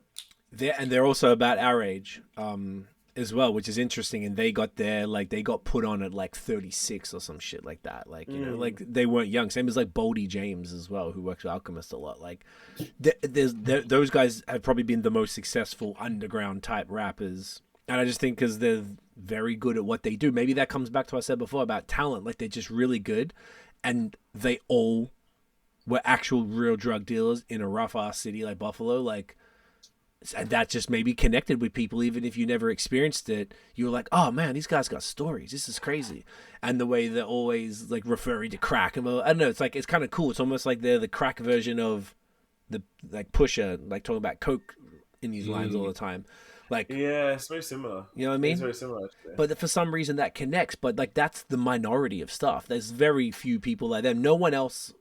they're also about our age. as well, which is interesting. And they got they got put on at like 36 or some shit like that. Like, you know, like they weren't young. Same as like Boldy James as well, who works with Alchemist a lot. Like, those guys have probably been the most successful underground type rappers. And I just think because they're very good at what they do. Maybe that comes back to what I said before about talent. Like, they're just really good. And they all were actual real drug dealers in a rough ass city like Buffalo. Like, and that just maybe connected with people, even if you never experienced it. You were like, oh man, these guys got stories. This is crazy. And the way they're always like referring to crack, and I don't know, it's like, it's kind of cool. It's almost like they're the crack version of the like Pusha, like talking about coke in these lines all the time. Like, yeah, it's very similar. You know what I mean? It's very similar, actually. But for some reason that connects. But like, that's the minority of stuff. There's very few people like them. No one else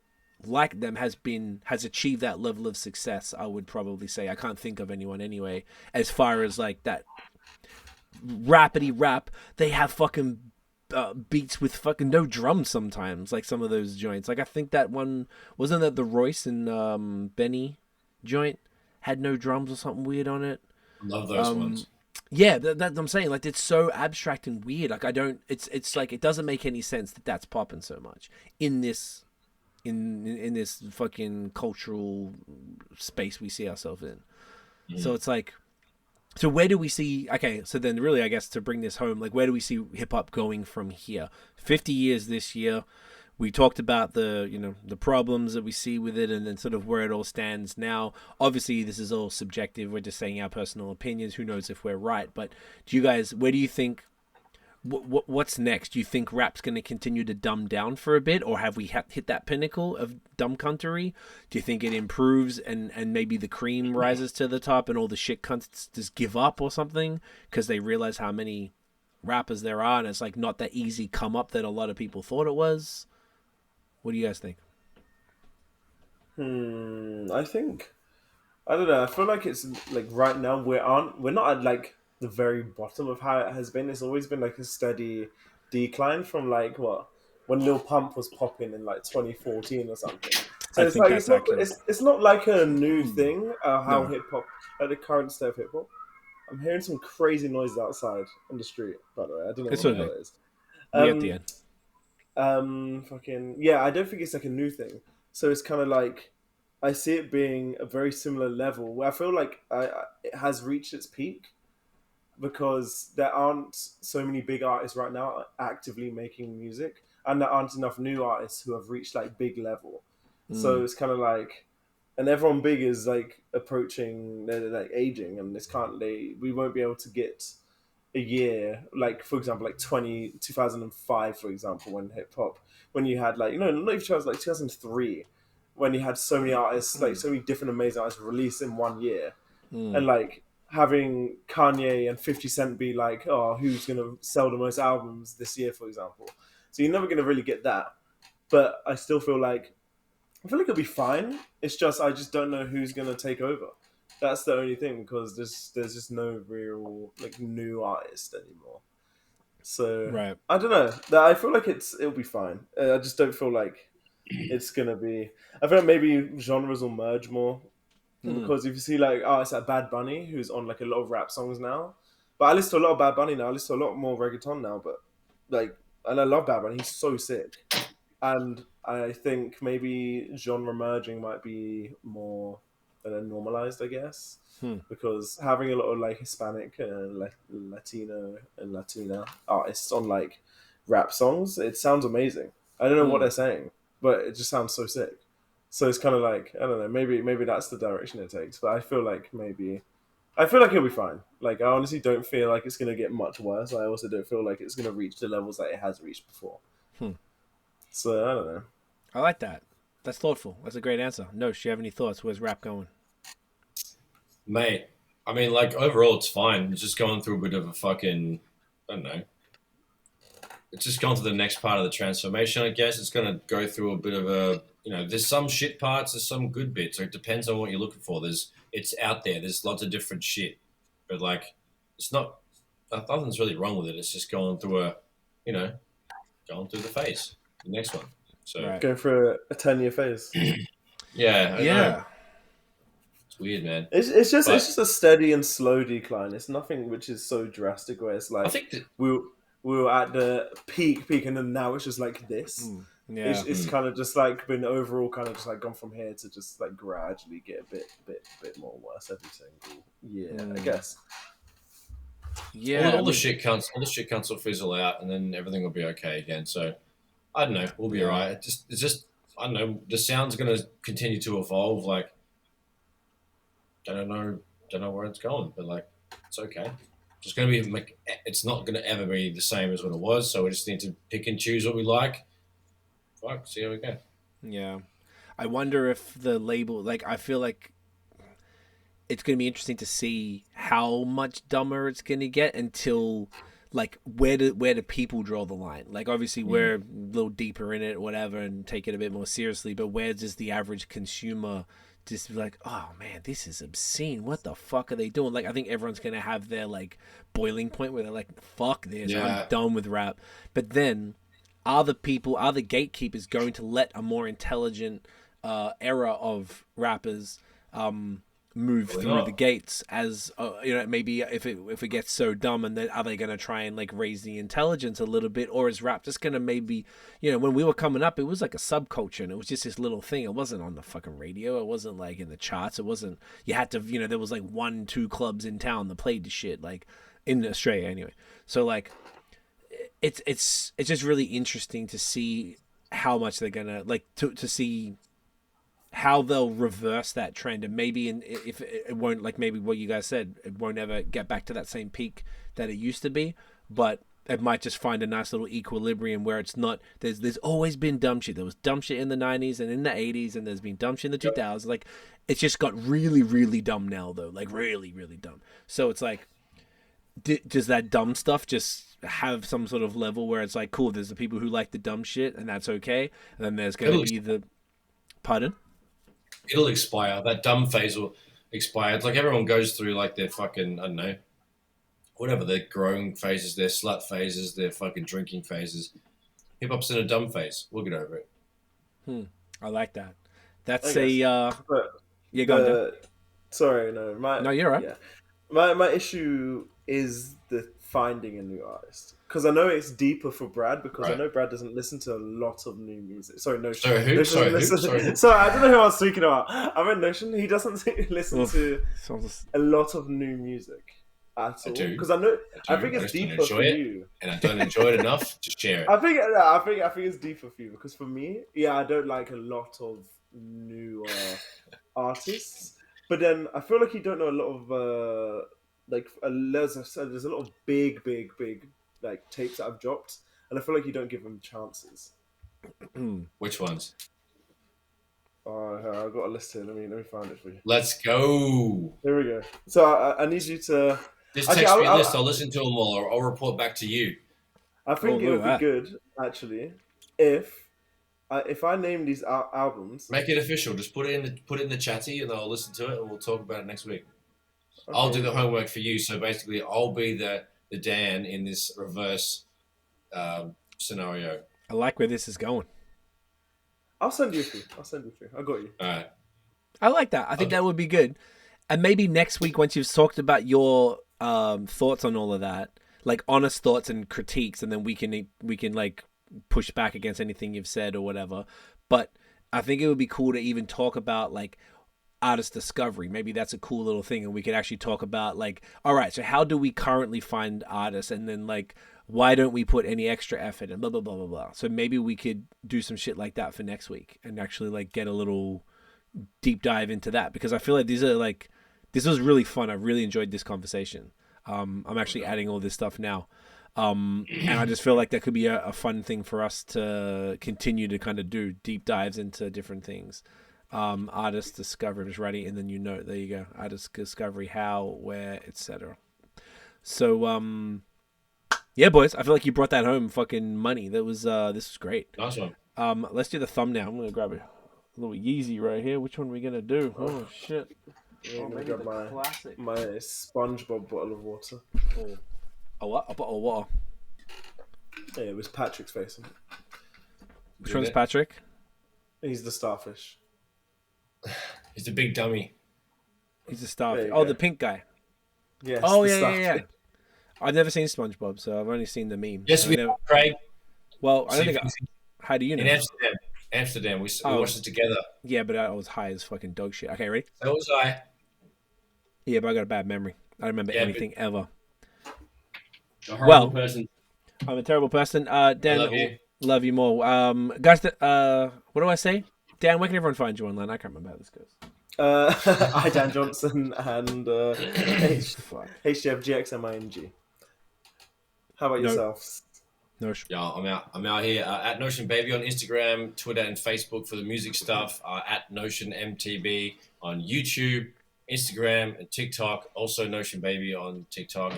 like them has achieved that level of success. I would probably say. I can't think of anyone anyway. As far as like that rapidy rap, they have fucking beats with fucking no drums sometimes. Like some of those joints. Like I think that one wasn't that the Royce and Benny joint had no drums or something weird on it. Love those ones. Yeah, that I'm saying, like, it's so abstract and weird. Like, I don't. It's like it doesn't make any sense that that's popping so much in this this fucking cultural space we see ourselves in. So it's like, so where do we see? Okay, so then really, I guess to bring this home, like, where do we see hip hop going from here? 50 years this year. We talked about the problems that we see with it, and then sort of where it all stands now. Obviously, this is all subjective. We're just saying our personal opinions. Who knows if we're right? But do you guys, where do you think? What's next? Do you think rap's going to continue to dumb down for a bit, or have we hit that pinnacle of dumb cuntery? Do you think it improves and maybe the cream rises to the top, and all the shit cunts just give up or something because they realize how many rappers there are, and it's like not that easy come up that a lot of people thought it was? What do you guys think? I think, I don't know. I feel like it's like right now we're not at like the very bottom of how it has been. It's always been like a steady decline from like when Lil Pump was popping in like 2014 or something. So it's like it's not like a new thing. How hip hop, like the current state of hip hop. I'm hearing some crazy noises outside on the street. By the way, I don't know what the hell it is. At the end. I don't think it's like a new thing. So it's kind of like I see it being a very similar level where I feel like it has reached its peak because there aren't so many big artists right now actively making music, and there aren't enough new artists who have reached like big level. So it's kind of like, and everyone big is like approaching, they're like aging, and we won't be able to get a year, like for example, like 2005, for example, when you had like, not even 2000, like 2003, when you had so many artists, like so many different amazing artists released in 1 year, and like having Kanye and 50 Cent be like, oh, who's gonna sell the most albums this year, for example. So you're never gonna really get that, but I feel like it'll be fine. It's just I just don't know who's gonna take over. That's the only thing, because there's just no real like new artist anymore. So right. I don't know. I feel like it'll be fine. I just don't feel like it's gonna be. I feel like maybe genres will merge more, because if you see like artists like Bad Bunny, who's on like a lot of rap songs now, but I listen to a lot of Bad Bunny now. I listen to a lot more reggaeton now, but like, and I love Bad Bunny. He's so sick, and I think maybe genre merging might be more normalized, I guess, because having a lot of like Hispanic and Latino and Latina artists on like rap songs, it sounds amazing. I don't know what they're saying, but it just sounds so sick. So it's kind of like, I don't know, maybe that's the direction it takes. But I feel like it'll be fine. Like, I honestly don't feel like it's gonna get much worse. I also don't feel like it's gonna reach the levels that it has reached before. So I don't know. I like that. That's thoughtful. That's a great answer. No, do you have any thoughts? Where's rap going? Mate, I mean, like, overall, it's fine. It's just going through a bit of a fucking, I don't know. It's just gone to the next part of the transformation, I guess. It's going to go through a bit of a, there's some shit parts, there's some good bits. So it depends on what you're looking for. It's out there. There's lots of different shit. But, like, nothing's really wrong with it. It's just going through going through the phase. The next one. So Go for a 10-year phase. Yeah. weird, man. It's just a steady and slow decline. It's nothing which is so drastic where it's like I think that, we were at the peak, and then now it's just like this. Yeah, It's kind of just like been overall kind of just like gone from here to just like gradually get a bit more worse every single year, I guess. Yeah, all the shit counts will fizzle out, and then everything will be okay again. So I don't know, we'll be alright. It's just I don't know. The sound's gonna continue to evolve. Like I don't know where it's going, but like it's okay. It's gonna be like it's not gonna ever be the same as what it was. So we just need to pick and choose what we like. Fuck, see how we go. Yeah, I wonder if the label, like, I feel like it's going to be interesting to see how much dumber it's going to get until, like, where do people draw the line? Like, obviously we're a little deeper in it, whatever, and take it a bit more seriously. But where does the average consumer just be like, oh man, this is obscene. What the fuck are they doing? Like, I think everyone's going to have their like boiling point where they're like, fuck this, I'm done with rap. But then, are the gatekeepers going to let a more intelligent era of rappers move through the gates as maybe if it gets so dumb, and then are they going to try and like raise the intelligence a little bit, or is rap just going to maybe, when we were coming up, it was like a subculture and it was just this little thing. It wasn't on the fucking radio, it wasn't like in the charts, it wasn't, you had to, there was like 1-2 clubs in town that played the shit, like in Australia anyway. So like it's just really interesting to see how much they're gonna like to see how they'll reverse that trend, and maybe if it won't, like maybe what you guys said, it won't ever get back to that same peak that it used to be, but it might just find a nice little equilibrium where it's not, there's always been dumb shit. There was dumb shit in the 90s and in the 80s, and there's been dumb shit in the 2000s. Like it's just got really, really dumb now though, like really, really dumb. So it's like, does that dumb stuff just have some sort of level where it's like, cool, there's the people who like the dumb shit and that's okay, and then there's going to be the pardon? It'll expire. That dumb phase will expire. It's like everyone goes through like their fucking, I don't know, whatever, their growing phases, their slut phases, their fucking drinking phases. Hip hop's in a dumb phase. We'll get over it. I like that. That's you go. Sorry, no. No, you're right. Yeah. My issue is the finding a new artist, because I know it's deeper for Brad, because I know Brad doesn't listen to a lot of new music. Sorry, Notion. Sorry, who? Sorry, I don't know who I was speaking about. I meant Notion. He doesn't listen to a lot of new music at all. Because I think it's deeper for you, and I don't enjoy it enough to share it. I think it's deeper for you, because for me, I don't like a lot of new artists. But then I feel like you don't know a lot of there's a lot of big like tapes that I've dropped, and I feel like you don't give them chances. Which ones? I've got a list here. Let me find it for you. Let's go. Here we go. So I need you to just text me a list. I'll listen to them all, or I'll report back to you. I think it would be good actually if I name these albums. Make it official. Just put it in the chatty, and I'll listen to it, and we'll talk about it next week. Okay. I'll do the homework for you. So basically, I'll be the Dahn in this reverse scenario. I like where this is going. I'll send you a few. I got you. All right. I like that. I think that would be good. And maybe next week, once you've talked about your thoughts on all of that, like honest thoughts and critiques, and then we can like push back against anything you've said or whatever. But I think it would be cool to even talk about like artist discovery. Maybe that's a cool little thing, and we could actually talk about like, all right, so how do we currently find artists, and then like, why don't we put any extra effort and blah blah blah blah blah. So maybe we could do some shit like that for next week and actually like get a little deep dive into that, because I feel like this was really fun. I really enjoyed this conversation. I'm actually adding all this stuff now. And I just feel like that could be a fun thing for us to continue to kind of do deep dives into different things. Artist discovery, just writing, and then there you go. Artist discovery, how, where, etc. So yeah, boys, I feel like you brought that home fucking money. That was this was great. Nice one. Let's do the thumbnail. I'm gonna grab a little Yeezy right here. Which one are we gonna do? Oh shit. Yeah, I'm gonna grab my SpongeBob bottle of water. A what? A bottle of water? Yeah, it was Patrick's face. Which one's Patrick? He's the starfish. He's a big dummy. He's a starfish. Oh, the pink guy. Yes. Oh yeah. I've never seen SpongeBob, so I've only seen the meme. Yes, we have, Craig. Well, I don't think. How do you know? In Amsterdam. We watched it together. Yeah, but I was high as fucking dog shit. Okay, ready? So was I. Yeah, but I got a bad memory. I don't remember anything ever. A horrible person. I'm a terrible person. Dan, love you more. Guys, what do I say? Dan, where can everyone find you online? I can't remember how this goes. I Dan Johnson and HDFGXMING. How about yourselves? Notion. Yeah, I'm out here at Notion Baby on Instagram, Twitter, and Facebook for the music stuff. At Notion MTB on YouTube, Instagram, and TikTok. Also Notion Baby on TikTok.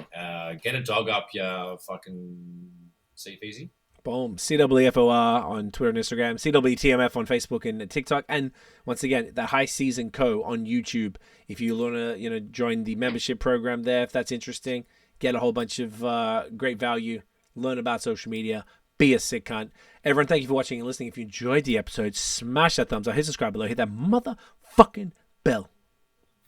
Get a dog up, yeah, fucking see easy. Boom. CWFOR on Twitter and Instagram. CWTMF on Facebook and TikTok. And once again, the High Season Co. on YouTube. If you want to, join the membership program there, if that's interesting, get a whole bunch of great value, learn about social media, be a sick cunt. Everyone, thank you for watching and listening. If you enjoyed the episode, smash that thumbs up, hit subscribe below, hit that motherfucking bell.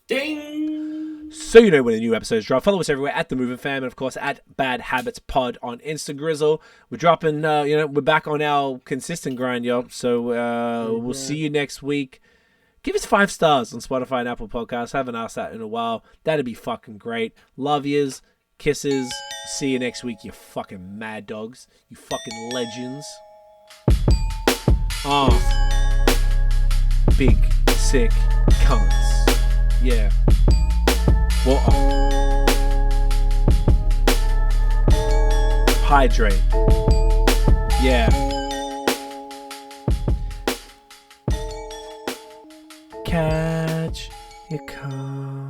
Ding! So you know when a new episodes drop. Follow us everywhere at The Moving Fam and, of course, at Bad Habits Pod on Instagrizzle. We're dropping, we're back on our consistent grind, yo. So we'll see you next week. Give us 5 stars on Spotify and Apple Podcasts. Haven't asked that in a while. That'd be fucking great. Love yous. Kisses. See you next week, you fucking mad dogs. You fucking legends. Big, sick cunts. Yeah. Water. Hydrate. Yeah. Catch your car.